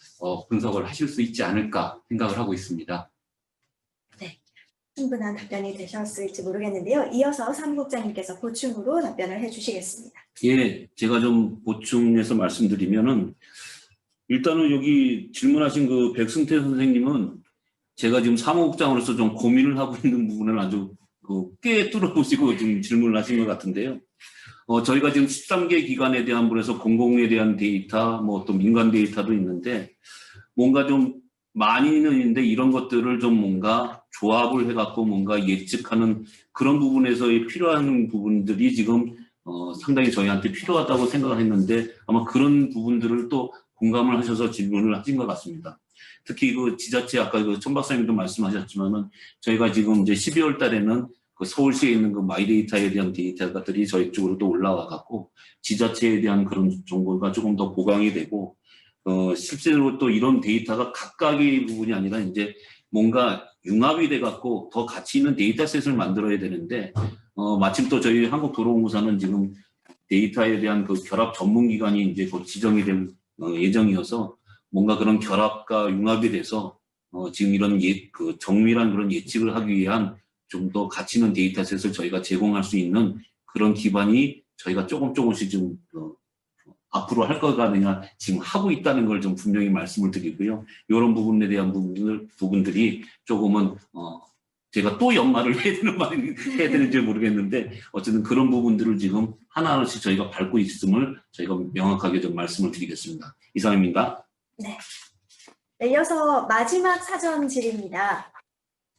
[SPEAKER 6] 분석을 하실 수 있지 않을까 생각을 하고 있습니다.
[SPEAKER 4] 충분한 답변이 되셨을지 모르겠는데요. 이어서 사무국장님께서 보충으로 답변을 해주시겠습니다.
[SPEAKER 8] 예, 제가 좀 보충해서 말씀드리면은 일단은 여기 질문하신 그 백승태 선생님은 제가 지금 사무국장으로서 좀 고민을 하고 있는 부분을 아주 꽤 뚫어보시고 지금 질문을 하신 것 같은데요. 저희가 지금 13개 기관에 대한 분에서 공공에 대한 데이터, 뭐 또 민간 데이터도 있는데 뭔가 좀 많이는 있는데 이런 것들을 좀 뭔가 조합을 해갖고 뭔가 예측하는 그런 부분에서 필요한 부분들이 지금 상당히 저희한테 필요하다고 생각을 했는데 아마 그런 부분들을 또 공감을 하셔서 질문을 하신 것 같습니다. 특히 그 지자체 아까 그 천 박사님도 말씀하셨지만은 저희가 지금 이제 12월 달에는 그 서울시에 있는 그 마이데이터에 대한 데이터들이 저희 쪽으로 또 올라와 갖고 지자체에 대한 그런 정보가 조금 더 보강이 되고 실제로 또 이런 데이터가 각각의 부분이 아니라 이제 뭔가 융합이 돼갖고 더 가치 있는 데이터셋을 만들어야 되는데 마침 또 저희 한국도로공사는 지금 데이터에 대한 그 결합 전문기관이 이제 곧 지정이 될 예정이어서 뭔가 그런 결합과 융합이 돼서 지금 이런 그 정밀한 그런 예측을 하기 위한 좀 더 가치 있는 데이터셋을 저희가 제공할 수 있는 그런 기반이 저희가 조금씩 좀 앞으로 할 거가 아니냐 지금 하고 있다는 걸 좀 분명히 말씀을 드리고요. 이런 부분에 대한 부분들이 조금은 제가 또 연말을 해야 되는지 모르겠는데 어쨌든 그런 부분들을 지금 하나하나씩 저희가 밟고 있음을 저희가 명확하게 좀 말씀을 드리겠습니다. 이상입니다.
[SPEAKER 4] 네. 네, 이어서 마지막 사전 질입니다.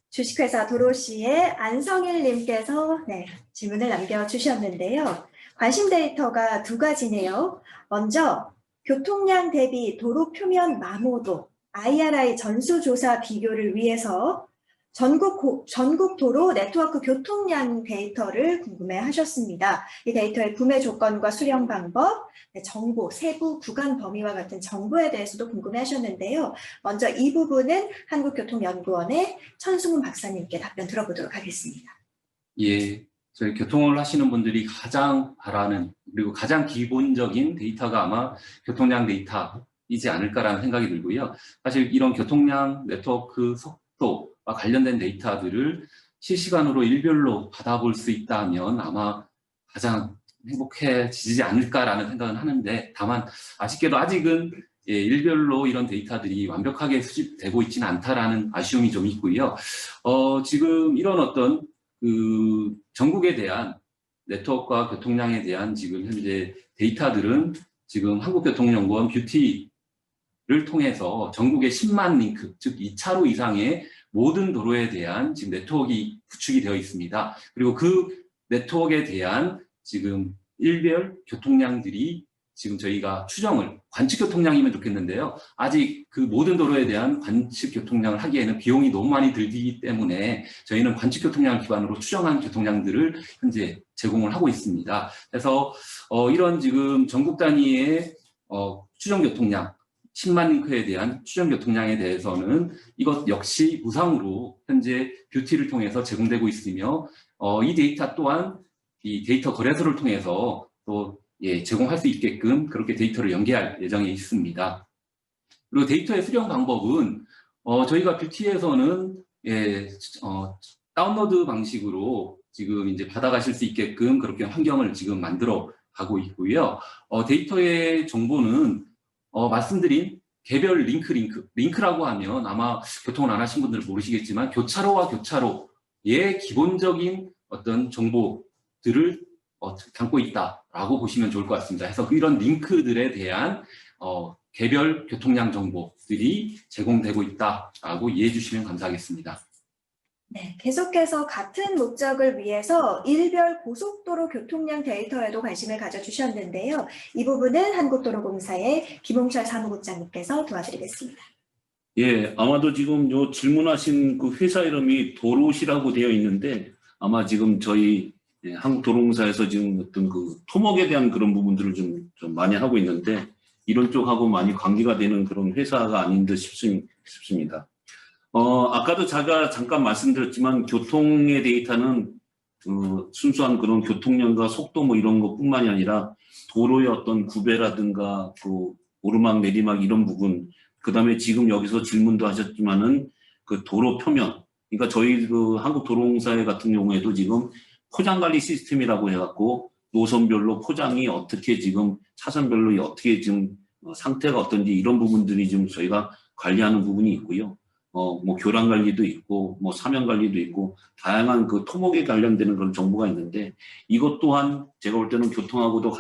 [SPEAKER 4] 주식회사 도로시의 안성일 님께서 질문을 남겨주셨는데요. 관심 데이터가 두 가지네요. 먼저 교통량 대비 도로 표면 마모도 IRI 전수조사 비교를 위해서 전국 도로 네트워크 교통량 데이터를 궁금해 하셨습니다. 이 데이터의 구매 조건과 수령 방법, 정보, 세부, 구간 범위와 같은 정보에 대해서도 궁금해 하셨는데요. 먼저 이 부분은 한국교통연구원의 천승훈 박사님께 답변 들어보도록 하겠습니다.
[SPEAKER 6] 예, 저희 교통을 하시는 분들이 가장 바라는 그리고 가장 기본적인 데이터가 아마 교통량 데이터이지 않을까라는 생각이 들고요. 사실 이런 교통량 네트워크 속도와 관련된 데이터들을 실시간으로 일별로 받아볼 수 있다면 아마 가장 행복해지지 않을까라는 생각은 하는데 다만 아쉽게도 아직은 일별로 이런 데이터들이 완벽하게 수집되고 있지는 않다라는 아쉬움이 좀 있고요. 지금 이런 어떤 그 전국에 대한 네트워크와 교통량에 대한 지금 현재 데이터들은 지금 한국교통연구원 뷰티를 통해서 전국의 10만 링크, 즉 2차로 이상의 모든 도로에 대한 지금 네트워크가 구축이 되어 있습니다. 그리고 그 네트워크에 대한 지금 일별 교통량들이 지금 저희가 추정을 관측 교통량이면 좋겠는데요. 아직 그 모든 도로에 대한 관측 교통량을 하기에는 비용이 너무 많이 들기 때문에 저희는 관측 교통량을 기반으로 추정한 교통량들을 현재 제공을 하고 있습니다. 그래서 이런 지금 전국 단위의 추정 교통량 10만 링크에 대한 추정 교통량에 대해서는 이것 역시 무상으로 현재 뷰티를 통해서 제공되고 있으며 이 데이터 또한 이 데이터 거래소를 통해서 또 제공할 수 있게끔 그렇게 데이터를 연계할 예정에 있습니다. 그리고 데이터의 수령 방법은 저희가 뷰티에서는 다운로드 방식으로 지금 이제 받아가실 수 있게끔 그렇게 환경을 지금 만들어 가고 있고요. 데이터의 정보는 말씀드린 개별 링크라고 하면 아마 교통을 안 하신 분들은 모르시겠지만 교차로와 교차로의 기본적인 어떤 정보들을 담고 있다라고 보시면 좋을 것 같습니다. 그래서 이런 링크들에 대한 개별 교통량 정보들이 제공되고 있다라고 이해해 주시면 감사하겠습니다.
[SPEAKER 4] 네, 계속해서 같은 목적을 위해서 일별 고속도로 교통량 데이터에도 관심을 가져주셨는데요. 이 부분은 한국도로공사의 김홍철 사무국장님께서 도와드리겠습니다.
[SPEAKER 8] 예, 아마도 지금 요 질문하신 그 회사 이름이 도로시라고 되어 있는데 아마 지금 저희 한국도로공사에서 지금 어떤 그 토목에 대한 그런 부분들을 좀 많이 하고 있는데 이런 쪽하고 많이 관계가 되는 그런 회사가 아닌 듯 싶습니다. 아까도 제가 잠깐 말씀드렸지만 교통의 데이터는 순수한 그런 교통량과 속도 뭐 이런 것뿐만이 아니라 도로의 어떤 구배라든가 그 오르막 내리막 이런 부분, 그 다음에 지금 여기서 질문도 하셨지만은 그 도로 표면, 그러니까 저희 그 한국도로공사 같은 경우에도 지금 포장관리 시스템이라고 해갖고 노선별로 포장이 어떻게 지금 차선별로 어떻게 지금 상태가 어떤지 이런 부분들이 지금 저희가 관리하는 부분이 있고요. 뭐 교량 관리도 있고 뭐 사면 관리도 있고 다양한 그 토목에 관련되는 그런 정보가 있는데 이것 또한 제가 볼 때는 교통하고도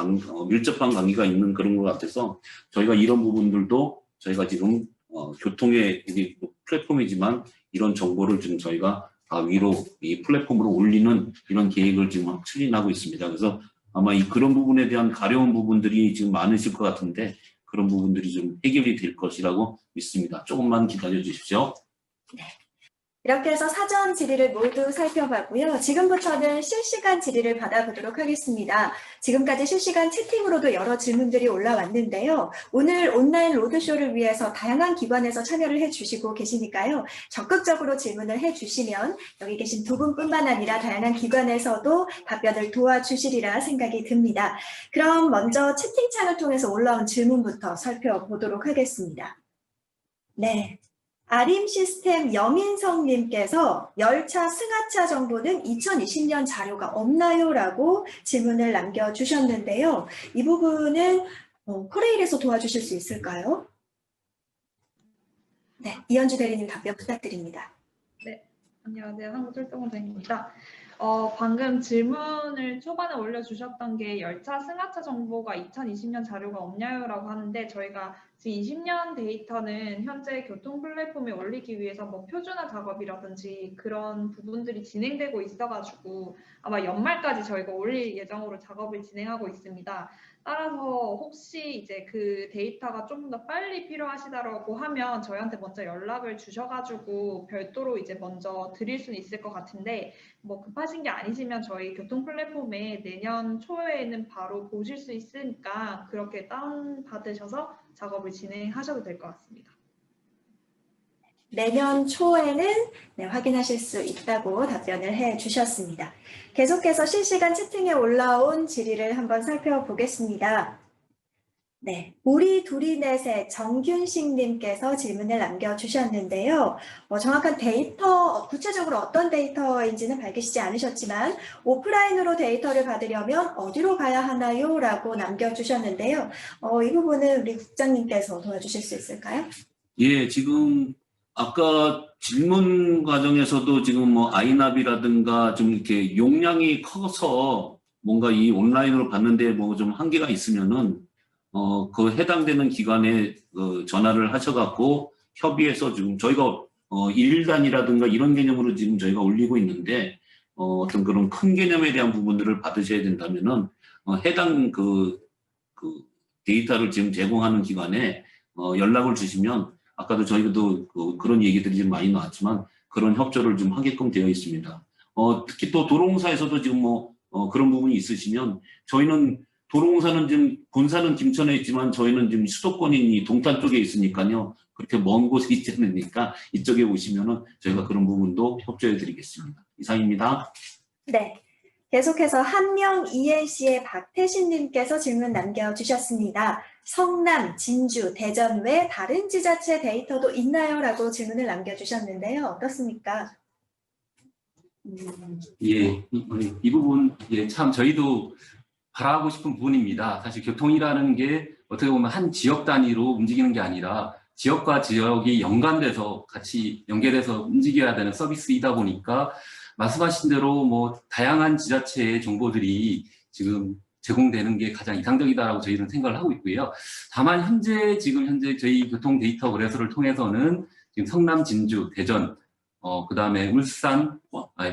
[SPEAKER 8] 밀접한 관계가 있는 그런 것 같아서 저희가 이런 부분들도 저희가 지금 교통의 플랫폼이지만 이런 정보를 지금 저희가 위로 이 플랫폼으로 올리는 이런 계획을 지금 추진하고 있습니다. 그래서 아마 그런 부분에 대한 가려운 부분들이 지금 많으실 것 같은데 그런 부분들이 좀 해결이 될 것이라고 믿습니다. 조금만 기다려 주십시오.
[SPEAKER 4] 네. 이렇게 해서 사전 질의를 모두 살펴봤고요. 지금부터는 실시간 질의를 받아보도록 하겠습니다. 지금까지 실시간 채팅으로도 여러 질문들이 올라왔는데요. 오늘 온라인 로드쇼를 위해서 다양한 기관에서 참여를 해주시고 계시니까요. 적극적으로 질문을 해주시면 여기 계신 두 분뿐만 아니라 다양한 기관에서도 답변을 도와주시리라 생각이 듭니다. 그럼 먼저 채팅창을 통해서 올라온 질문부터 살펴보도록 하겠습니다. 네. 아림 시스템 여민성님께서 열차 승하차 정보는 2020년 자료가 없나요? 라고 질문을 남겨주셨는데요. 이 부분은 코레일에서 도와주실 수 있을까요? 네, 이현주 대리님 답변 부탁드립니다.
[SPEAKER 9] 네, 안녕하세요. 한국철도공사입니다. 방금 질문을 초반에 올려주셨던 게 열차 승하차 정보가 2020년 자료가 없냐요라고 하는데 저희가 지금 20년 데이터는 현재 교통 플랫폼에 올리기 위해서 뭐 표준화 작업이라든지 그런 부분들이 진행되고 있어가지고 아마 연말까지 저희가 올릴 예정으로 작업을 진행하고 있습니다. 따라서 혹시 이제 그 데이터가 좀 더 빨리 필요하시다고 하면 저희한테 먼저 연락을 주셔가지고 별도로 이제 먼저 드릴 수는 있을 것 같은데 뭐 급하신 게 아니시면 저희 교통 플랫폼에 내년 초에는 바로 보실 수 있으니까 그렇게 다운받으셔서 작업을 진행하셔도 될 것 같습니다.
[SPEAKER 4] 내년 초에는 확인하실 수 있다고 답변을 해주셨습니다. 계속해서 실시간 채팅에 올라온 질의를 한번 살펴보겠습니다. 네, 우리 둘이 넷의 정균식님께서 질문을 남겨주셨는데요. 정확한 데이터, 구체적으로 어떤 데이터인지는 밝히시지 않으셨지만 오프라인으로 데이터를 받으려면 어디로 가야 하나요? 라고 남겨주셨는데요. 이 부분은 우리 국장님께서 도와주실 수 있을까요?
[SPEAKER 8] 예, 지금 아까 질문 과정에서도 지금 뭐 아이나비라든가 좀 이렇게 용량이 커서 뭔가 이 온라인으로 받는데 뭐 좀 한계가 있으면은 그 해당되는 기관에 전화를 하셔갖고 협의해서 지금 저희가 일단이라든가 이런 개념으로 지금 저희가 올리고 있는데 어떤 그런 큰 개념에 대한 부분들을 받으셔야 된다면은 해당 그 데이터를 지금 제공하는 기관에 연락을 주시면 아까도 저희도 그런 얘기들이 좀 많이 나왔지만 그런 협조를 좀 하게끔 되어 있습니다. 특히 또 도로공사에서도 지금 그런 부분이 있으시면 저희는 도로공사는 지금 본사는 김천에 있지만 저희는 지금 수도권이 동탄 쪽에 있으니까요. 그렇게 먼 곳에 있지 않으니까 이쪽에 오시면은 저희가 그런 부분도 협조해 드리겠습니다. 이상입니다.
[SPEAKER 4] 네. 계속해서 한명 ENC의 박태신님께서 질문 남겨주셨습니다. 성남, 진주, 대전 외 다른 지자체 데이터도 있나요? 라고 질문을 남겨주셨는데요. 어떻습니까?
[SPEAKER 6] 예, 이 부분 참 저희도 바라고 싶은 부분입니다. 사실 교통이라는 게 어떻게 보면 한 지역 단위로 움직이는 게 아니라 지역과 지역이 연관돼서 같이 연계돼서 움직여야 되는 서비스이다 보니까 말씀하신 대로 뭐 다양한 지자체의 정보들이 지금 제공되는 게 가장 이상적이다라고 저희는 생각을 하고 있고요. 다만 현재 저희 교통 데이터 거래소를 통해서는 지금 성남, 진주, 대전, 그다음에 울산,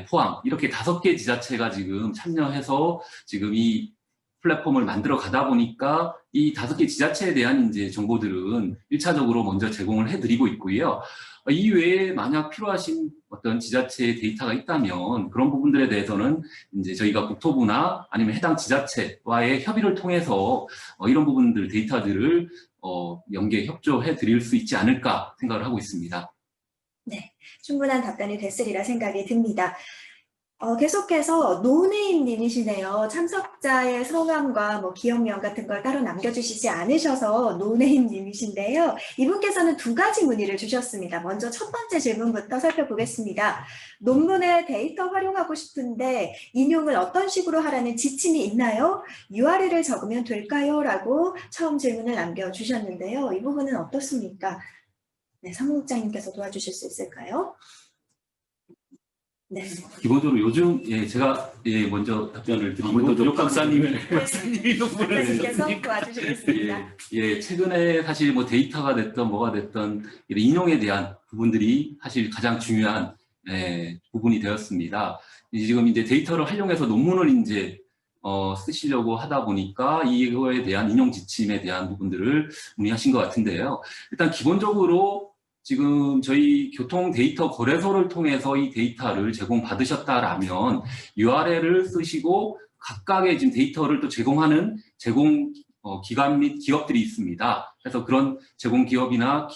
[SPEAKER 6] 포항 이렇게 5개 지자체가 지금 참여해서 지금 이 플랫폼을 만들어 가다 보니까 이 5개 지자체에 대한 이제 정보들은 1차적으로 먼저 제공을 해드리고 있고요. 이 외에 만약 필요하신 어떤 지자체의 데이터가 있다면 그런 부분들에 대해서는 이제 저희가 국토부나 아니면 해당 지자체와의 협의를 통해서 이런 부분들 데이터들을 연계 협조해 드릴 수 있지 않을까 생각을 하고 있습니다.
[SPEAKER 4] 네, 충분한 답변이 됐으리라 생각이 듭니다. 계속해서 노네임님이시네요. 참석자의 성함과 뭐 기업명 같은 걸 따로 남겨주시지 않으셔서 노네임님이신데요. 이분께서는 2가지 문의를 주셨습니다. 먼저 첫 번째 질문부터 살펴보겠습니다. 논문에 데이터 활용하고 싶은데 인용을 어떤 식으로 하라는 지침이 있나요? URL을 적으면 될까요? 라고 처음 질문을 남겨주셨는데요. 이 부분은 어떻습니까? 네, 사무국장님께서 도와주실 수 있을까요? 네.
[SPEAKER 6] 기본적으로 요즘 제가 먼저 답변을 드리고
[SPEAKER 8] 아무래도 박사님이
[SPEAKER 4] 박사님께서 도와주시겠습니다.
[SPEAKER 6] 최근에 사실 뭐 데이터가 됐던 뭐가 됐던 인용에 대한 부분들이 사실 가장 중요한 부분이 되었습니다. 지금 이제 데이터를 활용해서 논문을 이제 쓰시려고 하다 보니까 이거에 대한 인용 지침에 대한 부분들을 문의하신 것 같은데요. 일단 기본적으로 지금 저희 교통 데이터 거래소를 통해서 이 데이터를 제공받으셨다라면 URL을 쓰시고 각각의 지금 데이터를 또 제공하는 기관 및 기업들이 있습니다. 그래서 그런 제공 기업이나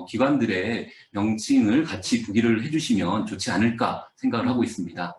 [SPEAKER 6] 기관들의 명칭을 같이 부기를 해주시면 좋지 않을까 생각을 하고 있습니다.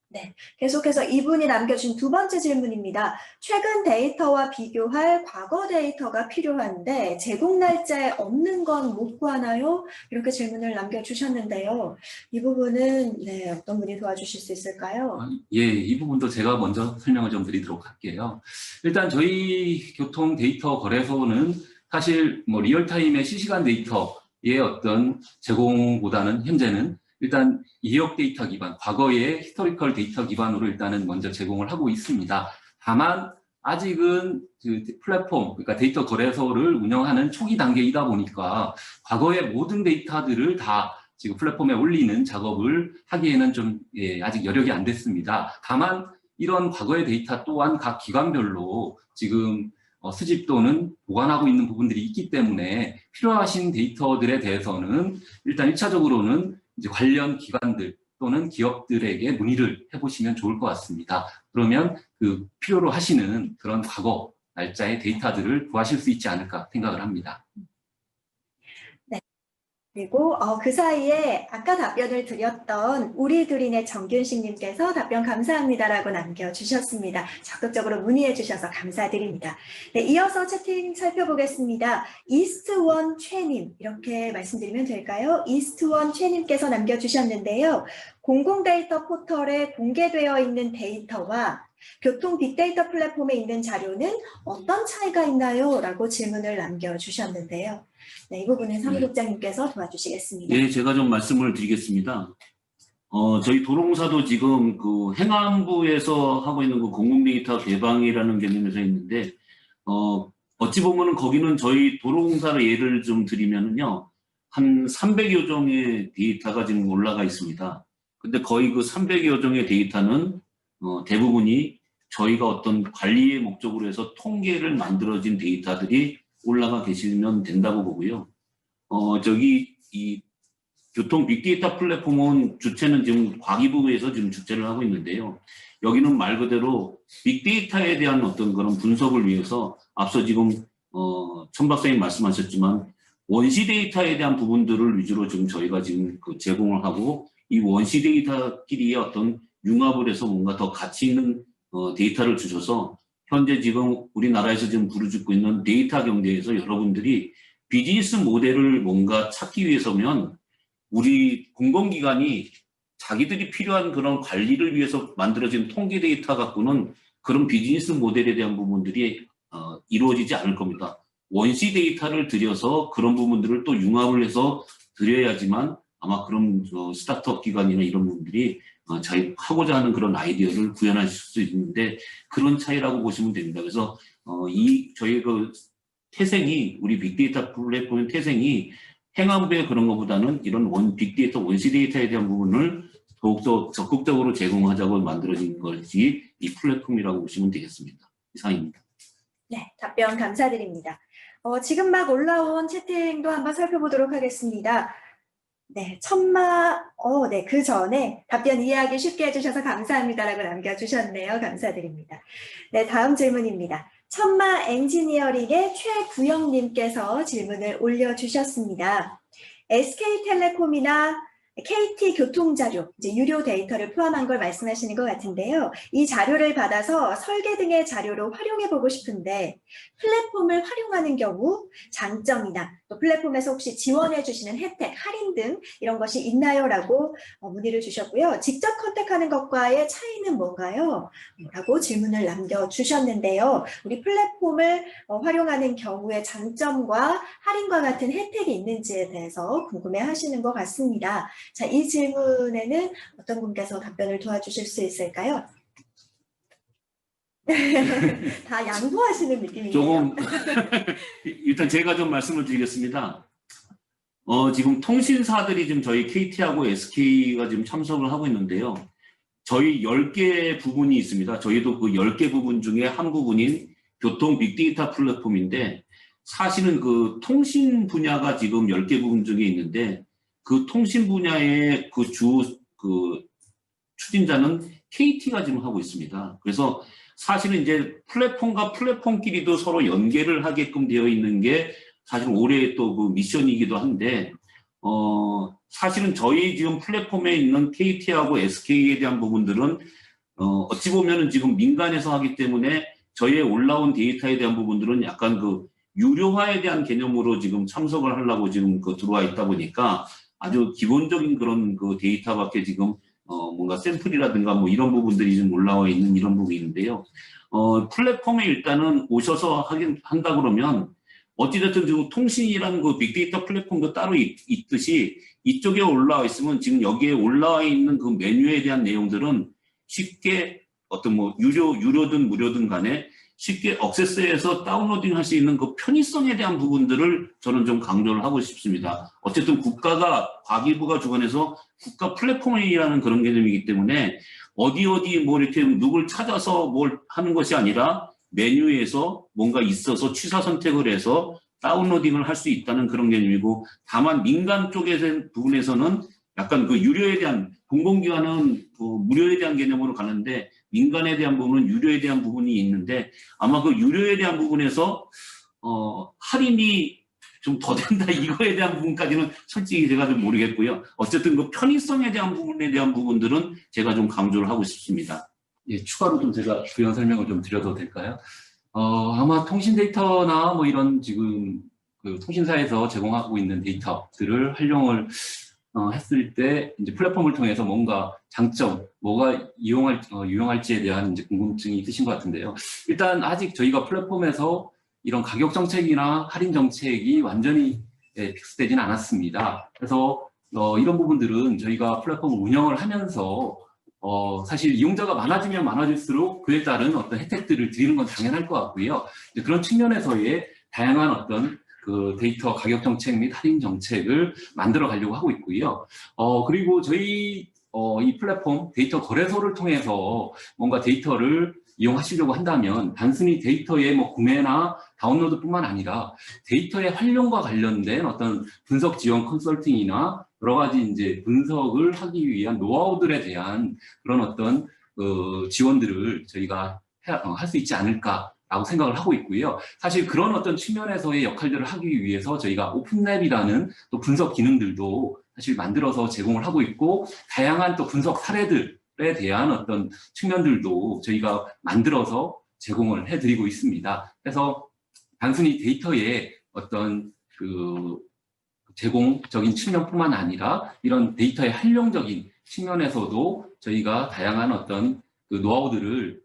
[SPEAKER 4] 네, 계속해서 이분이 남겨준 두 번째 질문입니다. 최근 데이터와 비교할 과거 데이터가 필요한데 제공 날짜에 없는 건 못 구하나요? 이렇게 질문을 남겨주셨는데요. 이 부분은 네, 어떤 분이 도와주실 수 있을까요?
[SPEAKER 6] 예, 이 부분도 제가 먼저 설명을 좀 드리도록 할게요. 일단 저희 교통 데이터 거래소는 사실 뭐 리얼타임의 실시간 데이터의 어떤 제공보다는 현재는 일단 이력 데이터 기반, 과거의 히스토리컬 데이터 기반으로 일단은 먼저 제공을 하고 있습니다. 다만 아직은 그 플랫폼, 그러니까 데이터 거래소를 운영하는 초기 단계이다 보니까 과거의 모든 데이터들을 다 지금 플랫폼에 올리는 작업을 하기에는 좀 아직 여력이 안 됐습니다. 다만 이런 과거의 데이터 또한 각 기관별로 지금 수집 또는 보관하고 있는 부분들이 있기 때문에 필요하신 데이터들에 대해서는 일단 1차적으로는 이제 관련 기관들 또는 기업들에게 문의를 해보시면 좋을 것 같습니다. 그러면 그 필요로 하시는 그런 과거 날짜의 데이터들을 구하실 수 있지 않을까 생각을 합니다.
[SPEAKER 4] 네. 그리고 그 사이에 아까 답변을 드렸던 우리들인의 정균식님께서 답변 감사합니다라고 남겨주셨습니다. 적극적으로 문의해 주셔서 감사드립니다. 네, 이어서 채팅 살펴보겠습니다. 이스트원 최님 이렇게 말씀드리면 될까요? 이스트원 최님께서 남겨주셨는데요. 공공데이터 포털에 공개되어 있는 데이터와 교통 빅데이터 플랫폼에 있는 자료는 어떤 차이가 있나요? 라고 질문을 남겨주셨는데요. 네, 이 부분은 사무국장님께서 도와주시겠습니다.
[SPEAKER 8] 네, 제가 좀 말씀을 드리겠습니다. 저희 도로공사도 지금 그 행안부에서 하고 있는 그 공공데이터 개방이라는 개념에서 있는데, 어찌 보면은 거기는 저희 도로공사를 예를 좀 드리면은요, 한 300여 종의 데이터가 지금 올라가 있습니다. 근데 거의 그 300여 종의 데이터는 대부분이 저희가 어떤 관리의 목적으로 해서 통계를 만들어진 데이터들이 올라가 계시면 된다고 보고요. 이 교통 빅데이터 플랫폼은 주체는 지금 과기부에서 지금 주체를 하고 있는데요. 여기는 말 그대로 빅데이터에 대한 어떤 그런 분석을 위해서 앞서 지금 천 박사님 말씀하셨지만 원시 데이터에 대한 부분들을 위주로 지금 저희가 지금 그 제공을 하고 이 원시 데이터끼리의 어떤 융합을 해서 뭔가 더 가치 있는 데이터를 주셔서 현재 지금 우리나라에서 지금 부르짖고 있는 데이터 경제에서 여러분들이 비즈니스 모델을 뭔가 찾기 위해서면 우리 공공기관이 자기들이 필요한 그런 관리를 위해서 만들어진 통계 데이터 갖고는 그런 비즈니스 모델에 대한 부분들이 이루어지지 않을 겁니다. 원시 데이터를 들여서 그런 부분들을 또 융합을 해서 드려야지만 아마 그런 스타트업 기관이나 이런 분들이 자기 하고자 하는 그런 아이디어를 구현하실 수 있는데 그런 차이라고 보시면 됩니다. 그래서 저희 그 태생이 우리 빅데이터 플랫폼의 태생이 행안부의 그런 것보다는 이런 빅데이터 원시 데이터에 대한 부분을 더욱더 적극적으로 제공하자고 만들어진 것이 이 플랫폼이라고 보시면 되겠습니다. 이상입니다.
[SPEAKER 4] 네, 답변 감사드립니다. 지금 막 올라온 채팅도 한번 살펴보도록 하겠습니다. 네, 네, 그 전에 답변 이해하기 쉽게 해주셔서 감사합니다라고 남겨주셨네요. 감사드립니다. 네, 다음 질문입니다. 천마 엔지니어링의 최구영님께서 질문을 올려주셨습니다. SK텔레콤이나 KT 교통자료, 이제 유료 데이터를 포함한 걸 말씀하시는 것 같은데요. 이 자료를 받아서 설계 등의 자료로 활용해보고 싶은데 플랫폼을 활용하는 경우 장점이나 또 플랫폼에서 혹시 지원해주시는 혜택, 할인 등 이런 것이 있나요? 라고 문의를 주셨고요. 직접 컨택하는 것과의 차이는 뭔가요? 라고 질문을 남겨주셨는데요. 우리 플랫폼을 활용하는 경우의 장점과 할인과 같은 혜택이 있는지에 대해서 궁금해하시는 것 같습니다. 자, 이 질문에는 어떤 분께서 답변을 도와주실 수 있을까요? 다 양보하시는 느낌이에요.
[SPEAKER 8] 조금 일단 제가 좀 말씀을 드리겠습니다. 지금 통신사들이 지금 저희 KT하고 SK가 지금 참석을 하고 있는데요. 저희 10개 부분이 있습니다. 저희도 그 10개 부분 중에 한 부분인 교통 빅데이터 플랫폼인데 사실은 그 통신 분야가 지금 10개 부분 중에 있는데 그 통신 분야의 그 추진자는 KT가 지금 하고 있습니다. 그래서 사실은 이제 플랫폼과 플랫폼끼리도 서로 연계를 하게끔 되어 있는 게 사실 올해의 또 그 미션이기도 한데, 사실은 저희 지금 플랫폼에 있는 KT하고 SK에 대한 부분들은, 어찌 보면은 지금 민간에서 하기 때문에 저희의 올라온 데이터에 대한 부분들은 약간 그 유료화에 대한 개념으로 지금 참석을 하려고 지금 그 들어와 있다 보니까 아주 기본적인 그런 그 데이터밖에 지금 뭔가 샘플이라든가 뭐 이런 부분들이 좀 올라와 있는 이런 부분인데요. 플랫폼에 일단은 오셔서 한다 그러면 어찌됐든 지금 통신이라는 그 빅데이터 플랫폼도 따로 있듯이 이쪽에 올라와 있으면 지금 여기에 올라와 있는 그 메뉴에 대한 내용들은 쉽게 어떤 뭐 유료든 무료든 간에 쉽게 액세스해서 다운로딩 할 수 있는 그 편의성에 대한 부분들을 저는 좀 강조를 하고 싶습니다. 어쨌든 국가가, 과기부가 주관해서 국가 플랫폼이라는 그런 개념이기 때문에 어디 뭐 이렇게 누굴 찾아서 뭘 하는 것이 아니라 메뉴에서 뭔가 있어서 취사 선택을 해서 다운로딩을 할 수 있다는 그런 개념이고, 다만 민간 쪽에 부분에서는 약간 그 유료에 대한, 공공기관은 그 무료에 대한 개념으로 가는데 민간에 대한 부분은 유료에 대한 부분이 있는데 아마 그 유료에 대한 부분에서 할인이 좀 더 된다 이거에 대한 부분까지는 솔직히 제가 좀 모르겠고요. 어쨌든 그 편의성에 대한 부분에 대한 부분들은 제가 좀 강조를 하고 싶습니다.
[SPEAKER 6] 예, 추가로 좀 제가 부연 설명을 좀 드려도 될까요? 아마 통신 데이터나 뭐 이런 지금 그 통신사에서 제공하고 있는 데이터들을 활용을 했을 때 이제 플랫폼을 통해서 뭔가 장점, 뭐가 유용할지에 대한 이제 궁금증이 있으신 것 같은데요. 일단 아직 저희가 플랫폼에서 이런 가격 정책이나 할인 정책이 완전히 픽스되지는 않았습니다. 그래서 이런 부분들은 저희가 플랫폼을 운영을 하면서 사실 이용자가 많아지면 많아질수록 그에 따른 어떤 혜택들을 드리는 건 당연할 것 같고요. 그런 측면에서의 다양한 어떤 그 데이터 가격 정책 및 할인 정책을 만들어 가려고 하고 있고요. 그리고 저희 이 플랫폼 데이터 거래소를 통해서 뭔가 데이터를 이용하시려고 한다면 단순히 데이터의 뭐 구매나 다운로드뿐만 아니라 데이터의 활용과 관련된 어떤 분석 지원 컨설팅이나 여러 가지 이제 분석을 하기 위한 노하우들에 대한 그런 어떤 지원들을 저희가 할 수 있지 않을까라고 생각을 하고 있고요. 사실 그런 어떤 측면에서의 역할들을 하기 위해서 저희가 오픈랩이라는 또 분석 기능들도 사실 만들어서 제공을 하고 있고, 다양한 또 분석 사례들에 대한 어떤 측면들도 저희가 만들어서 제공을 해드리고 있습니다. 그래서 단순히 데이터의 어떤 그 제공적인 측면뿐만 아니라 이런 데이터의 활용적인 측면에서도 저희가 다양한 어떤 그 노하우들을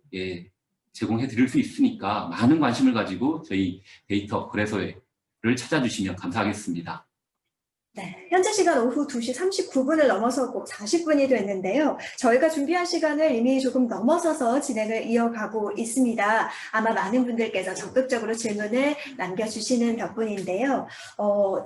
[SPEAKER 6] 제공해 드릴 수 있으니까 많은 관심을 가지고 저희 데이터 거래소를 찾아주시면 감사하겠습니다.
[SPEAKER 4] 네, 현재 시간 오후 2시 39분을 넘어서 꼭 40분이 됐는데요. 저희가 준비한 시간을 이미 조금 넘어서서 진행을 이어가고 있습니다. 아마 많은 분들께서 적극적으로 질문을 남겨주시는 덕분인데요.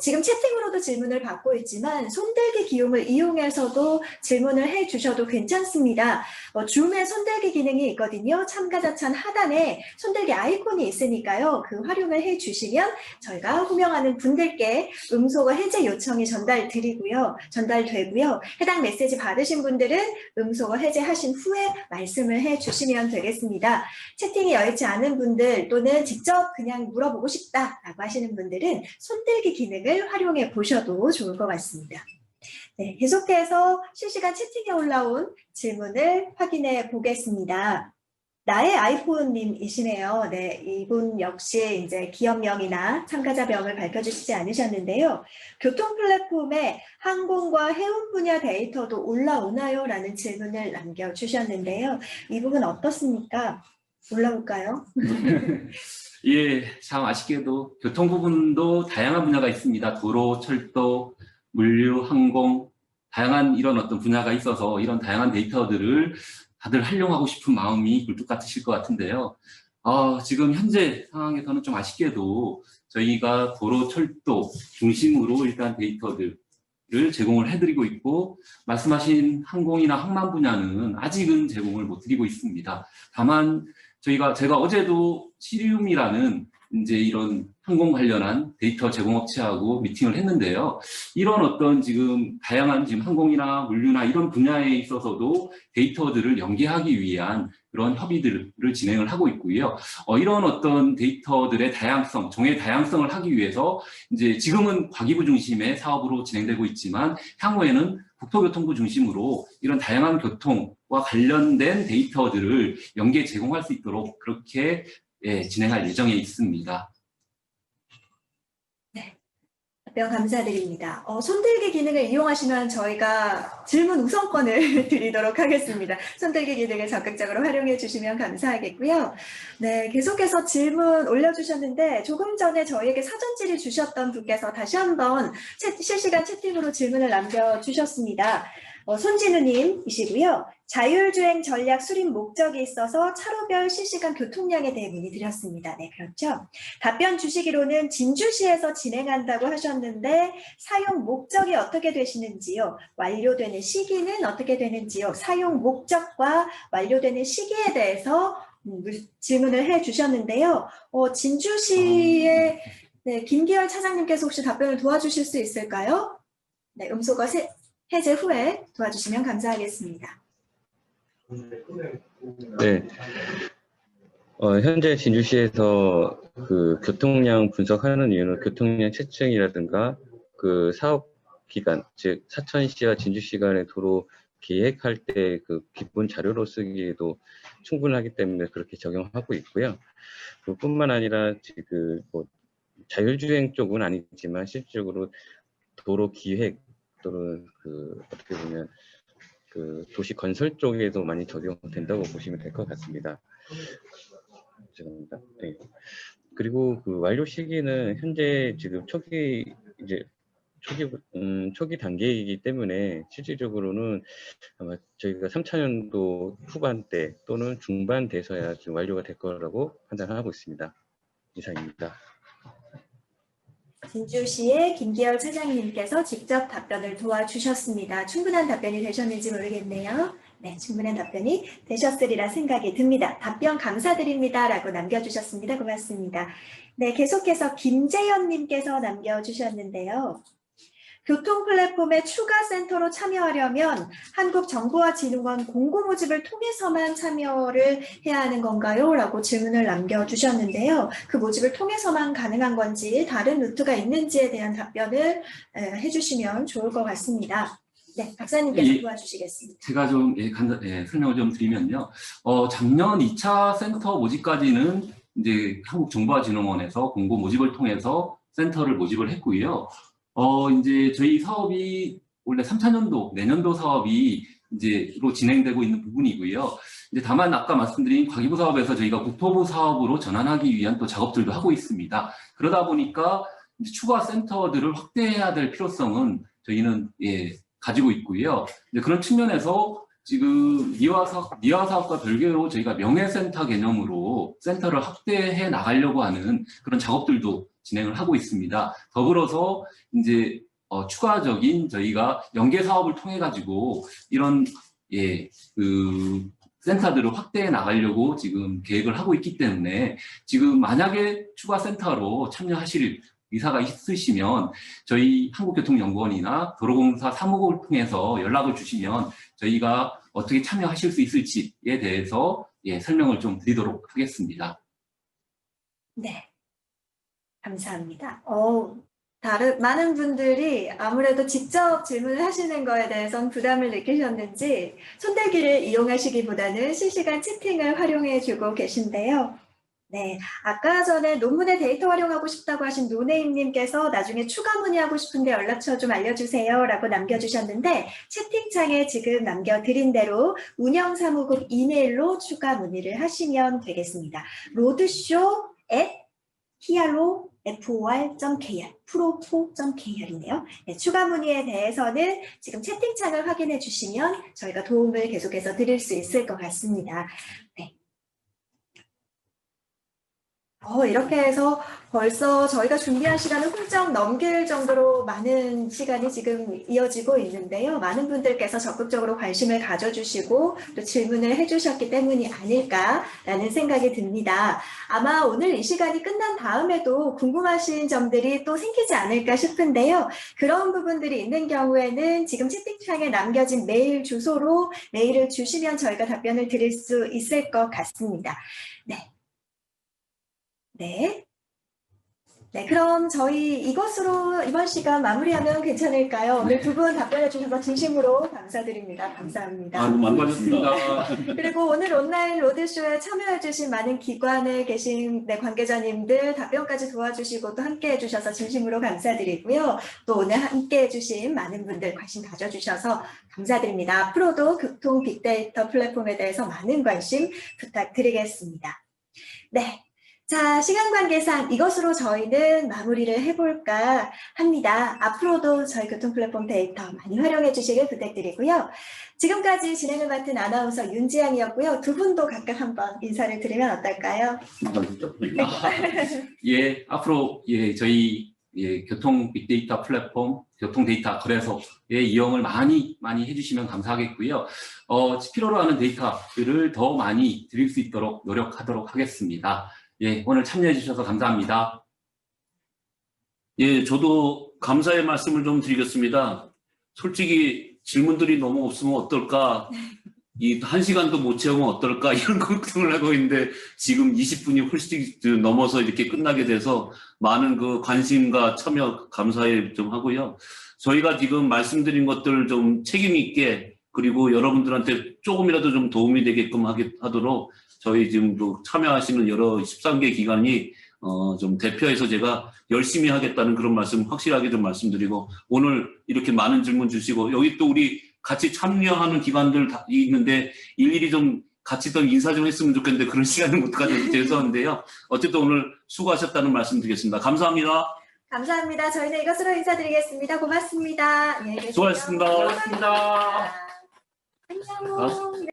[SPEAKER 4] 지금 채팅으로도 질문을 받고 있지만 손들기 기용을 이용해서도 질문을 해주셔도 괜찮습니다. 줌에 손들기 기능이 있거든요. 참가자 창 하단에 손들기 아이콘이 있으니까요. 그 활용을 해주시면 저희가 호명하는 분들께 음소거 해제 요청이 전달되고요. 해당 메시지 받으신 분들은 음소거 해제하신 후에 말씀을 해주시면 되겠습니다. 채팅이 여의치 않은 분들 또는 직접 그냥 물어보고 싶다라고 하시는 분들은 손들기 기능을 활용해 보셔도 좋을 것 같습니다. 네, 계속해서 실시간 채팅에 올라온 질문을 확인해 보겠습니다. 나의 아이폰님이시네요. 네, 이분 역시 이제 기업명이나 참가자명을 밝혀주시지 않으셨는데요. 교통 플랫폼에 항공과 해운 분야 데이터도 올라오나요? 라는 질문을 남겨주셨는데요. 이 부분 어떻습니까? 올라올까요?
[SPEAKER 6] 예, 참 아쉽게도 교통 부분도 다양한 분야가 있습니다. 도로, 철도, 물류, 항공, 다양한 이런 어떤 분야가 있어서 이런 다양한 데이터들을 다들 활용하고 싶은 마음이 굴뚝 같으실 것 같은데요. 지금 현재 상황에서는 좀 아쉽게도 저희가 도로, 철도 중심으로 일단 데이터들을 제공을 해드리고 있고, 말씀하신 항공이나 항만 분야는 아직은 제공을 못 드리고 있습니다. 다만 제가 어제도 시리움이라는 이제 이런 항공 관련한 데이터 제공업체하고 미팅을 했는데요. 이런 어떤 지금 다양한 지금 항공이나 물류나 이런 분야에 있어서도 데이터들을 연계하기 위한 그런 협의들을 진행을 하고 있고요. 이런 어떤 데이터들의 다양성, 종의 다양성을 하기 위해서 이제 지금은 과기부 중심의 사업으로 진행되고 있지만 향후에는 국토교통부 중심으로 이런 다양한 교통과 관련된 데이터들을 연계 제공할 수 있도록 그렇게 진행할 예정에 있습니다.
[SPEAKER 4] 답변 감사드립니다. 손들기 기능을 이용하시면 저희가 질문 우선권을 드리도록 하겠습니다. 손들기 기능을 적극적으로 활용해 주시면 감사하겠고요. 네, 계속해서 질문 올려주셨는데 조금 전에 저희에게 사전 질의 주셨던 분께서 다시 한번 실시간 채팅으로 질문을 남겨주셨습니다. 손진우님이시고요. 자율주행 전략 수립 목적이 있어서 차로별 실시간 교통량에 대해 문의드렸습니다. 네, 그렇죠. 답변 주시기로는 진주시에서 진행한다고 하셨는데 사용 목적이 어떻게 되시는지요? 완료되는 시기는 어떻게 되는지요? 사용 목적과 완료되는 시기에 대해서 질문을 해주셨는데요. 진주시의 김기열 차장님께서 혹시 답변을 도와주실 수 있을까요? 네, 음소거 해제 후에 도와주시면 감사하겠습니다.
[SPEAKER 12] 네. 현재 진주시에서 그 교통량 분석하는 이유는 교통량 채증이라든가 그 사업 기간, 즉 사천시와 진주시 간의 도로 계획할 때 그 기본 자료로 쓰기에도 충분하기 때문에 그렇게 적용하고 있고요. 그뿐만 아니라 지금 뭐 자율주행 쪽은 아니지만 실질적으로 도로 기획 또는 그 어떻게 보면 그 도시 건설 쪽에도 많이 적용된다고 보시면 될 것 같습니다. 죄송합니다. 네. 그리고 그 완료 시기는 현재 지금 초기 단계이기 때문에 실질적으로는 아마 저희가 3차년도 후반때 또는 중반 돼서야 지금 완료가 될 거라고 판단하고 있습니다. 이상입니다.
[SPEAKER 4] 진주시의 김기열 차장님께서 직접 답변을 도와주셨습니다. 충분한 답변이 되셨는지 모르겠네요. 네, 충분한 답변이 되셨으리라 생각이 듭니다. 답변 감사드립니다. 라고 남겨주셨습니다. 고맙습니다. 네, 계속해서 김재현님께서 남겨주셨는데요. 교통 플랫폼의 추가 센터로 참여하려면 한국정보화진흥원 공고 모집을 통해서만 참여를 해야 하는 건가요? 라고 질문을 남겨주셨는데요. 그 모집을 통해서만 가능한 건지 다른 루트가 있는지에 대한 답변을 해주시면 좋을 것 같습니다. 네, 박사님께서 도와주시겠습니다.
[SPEAKER 6] 제가 좀 설명을 좀 드리면요. 작년 2차 센터 모집까지는 이제 한국정보화진흥원에서 공고 모집을 통해서 센터를 모집을 했고요. 이제 저희 사업이 원래 3차년도, 내년도 사업이 이제로 진행되고 있는 부분이고요. 이제 다만 아까 말씀드린 과기부 사업에서 저희가 국토부 사업으로 전환하기 위한 또 작업들도 하고 있습니다. 그러다 보니까 이제 추가 센터들을 확대해야 될 필요성은 저희는 가지고 있고요. 이제 그런 측면에서 지금 미화 사업과 별개로 저희가 명예센터 개념으로 센터를 확대해 나가려고 하는 그런 작업들도 진행을 하고 있습니다. 더불어서 이제 추가적인 저희가 연계 사업을 통해 가지고 이런 그 센터들을 확대해 나가려고 지금 계획을 하고 있기 때문에 지금 만약에 추가 센터로 참여하실 의사가 있으시면 저희 한국교통연구원이나 도로공사 사무국을 통해서 연락을 주시면 저희가 어떻게 참여하실 수 있을지에 대해서 설명을 좀 드리도록 하겠습니다.
[SPEAKER 4] 네. 감사합니다. 많은 분들이 아무래도 직접 질문을 하시는 거에 대해서는 부담을 느끼셨는지 손들기를 이용하시기보다는 실시간 채팅을 활용해 주고 계신데요. 네, 아까 전에 논문에 데이터 활용하고 싶다고 하신 노네임님께서 나중에 추가 문의하고 싶은데 연락처 좀 알려주세요 라고 남겨주셨는데 채팅창에 지금 남겨드린 대로 운영사무국 이메일로 추가 문의를 하시면 되겠습니다. roadshow@hialo.for.kr 프로포.kr이네요. 네, 추가 문의에 대해서는 지금 채팅창을 확인해 주시면 저희가 도움을 계속해서 드릴 수 있을 것 같습니다. 네. 이렇게 해서 벌써 저희가 준비한 시간을 훌쩍 넘길 정도로 많은 시간이 지금 이어지고 있는데요. 많은 분들께서 적극적으로 관심을 가져주시고 또 질문을 해주셨기 때문이 아닐까라는 생각이 듭니다. 아마 오늘 이 시간이 끝난 다음에도 궁금하신 점들이 또 생기지 않을까 싶은데요. 그런 부분들이 있는 경우에는 지금 채팅창에 남겨진 메일 주소로 메일을 주시면 저희가 답변을 드릴 수 있을 것 같습니다. 네, 그럼 저희 이것으로 이번 시간 마무리하면 괜찮을까요? 오늘 두 분 답변해 주셔서 진심으로 감사드립니다. 감사합니다.
[SPEAKER 6] 많습니다.
[SPEAKER 4] 그리고 오늘 온라인 로드쇼에 참여해 주신 많은 기관에 계신 관계자님들 답변까지 도와주시고 또 함께해 주셔서 진심으로 감사드리고요. 또 오늘 함께해 주신 많은 분들 관심 가져주셔서 감사드립니다. 앞으로도 교통 빅데이터 플랫폼에 대해서 많은 관심 부탁드리겠습니다. 네. 자, 시간 관계상 이것으로 저희는 마무리를 해볼까 합니다. 앞으로도 저희 교통 플랫폼 데이터 많이 활용해 주시길 부탁드리고요. 지금까지 진행을 맡은 아나운서 윤지향이었고요. 두 분도 각각 한번 인사를 드리면 어떨까요?
[SPEAKER 6] 예, 앞으로 저희 교통 빅데이터 플랫폼, 교통 데이터 거래소의 이용을 많이 해주시면 감사하겠고요. 필요로 하는 데이터들을 더 많이 드릴 수 있도록 노력하도록 하겠습니다. 예, 오늘 참여해 주셔서 감사합니다.
[SPEAKER 8] 예, 저도 감사의 말씀을 좀 드리겠습니다. 솔직히 질문들이 너무 없으면 어떨까, 이 1시간도 못 채우면 어떨까 이런 걱정을 하고 있는데 지금 20분이 훨씬 넘어서 이렇게 끝나게 돼서 많은 그 관심과 참여 감사해 좀 하고요. 저희가 지금 말씀드린 것들 좀 책임 있게 그리고 여러분들한테 조금이라도 좀 도움이 되게끔 하도록 저희 지금 참여하시는 여러 13개 기관이 좀 대표해서 제가 열심히 하겠다는 그런 말씀 확실하게 좀 말씀드리고, 오늘 이렇게 많은 질문 주시고 여기 또 우리 같이 참여하는 기관들 다 있는데 일일이 좀 같이 더 인사 좀 했으면 좋겠는데 그런 시간을 못 가져서 죄송한데요. 어쨌든 오늘 수고하셨다는 말씀 드리겠습니다. 감사합니다.
[SPEAKER 4] 감사합니다. 저희는 이것으로 인사드리겠습니다. 고맙습니다. 안녕히 계세요.
[SPEAKER 8] 수고하셨습니다.
[SPEAKER 4] 고맙습니다. 안녕.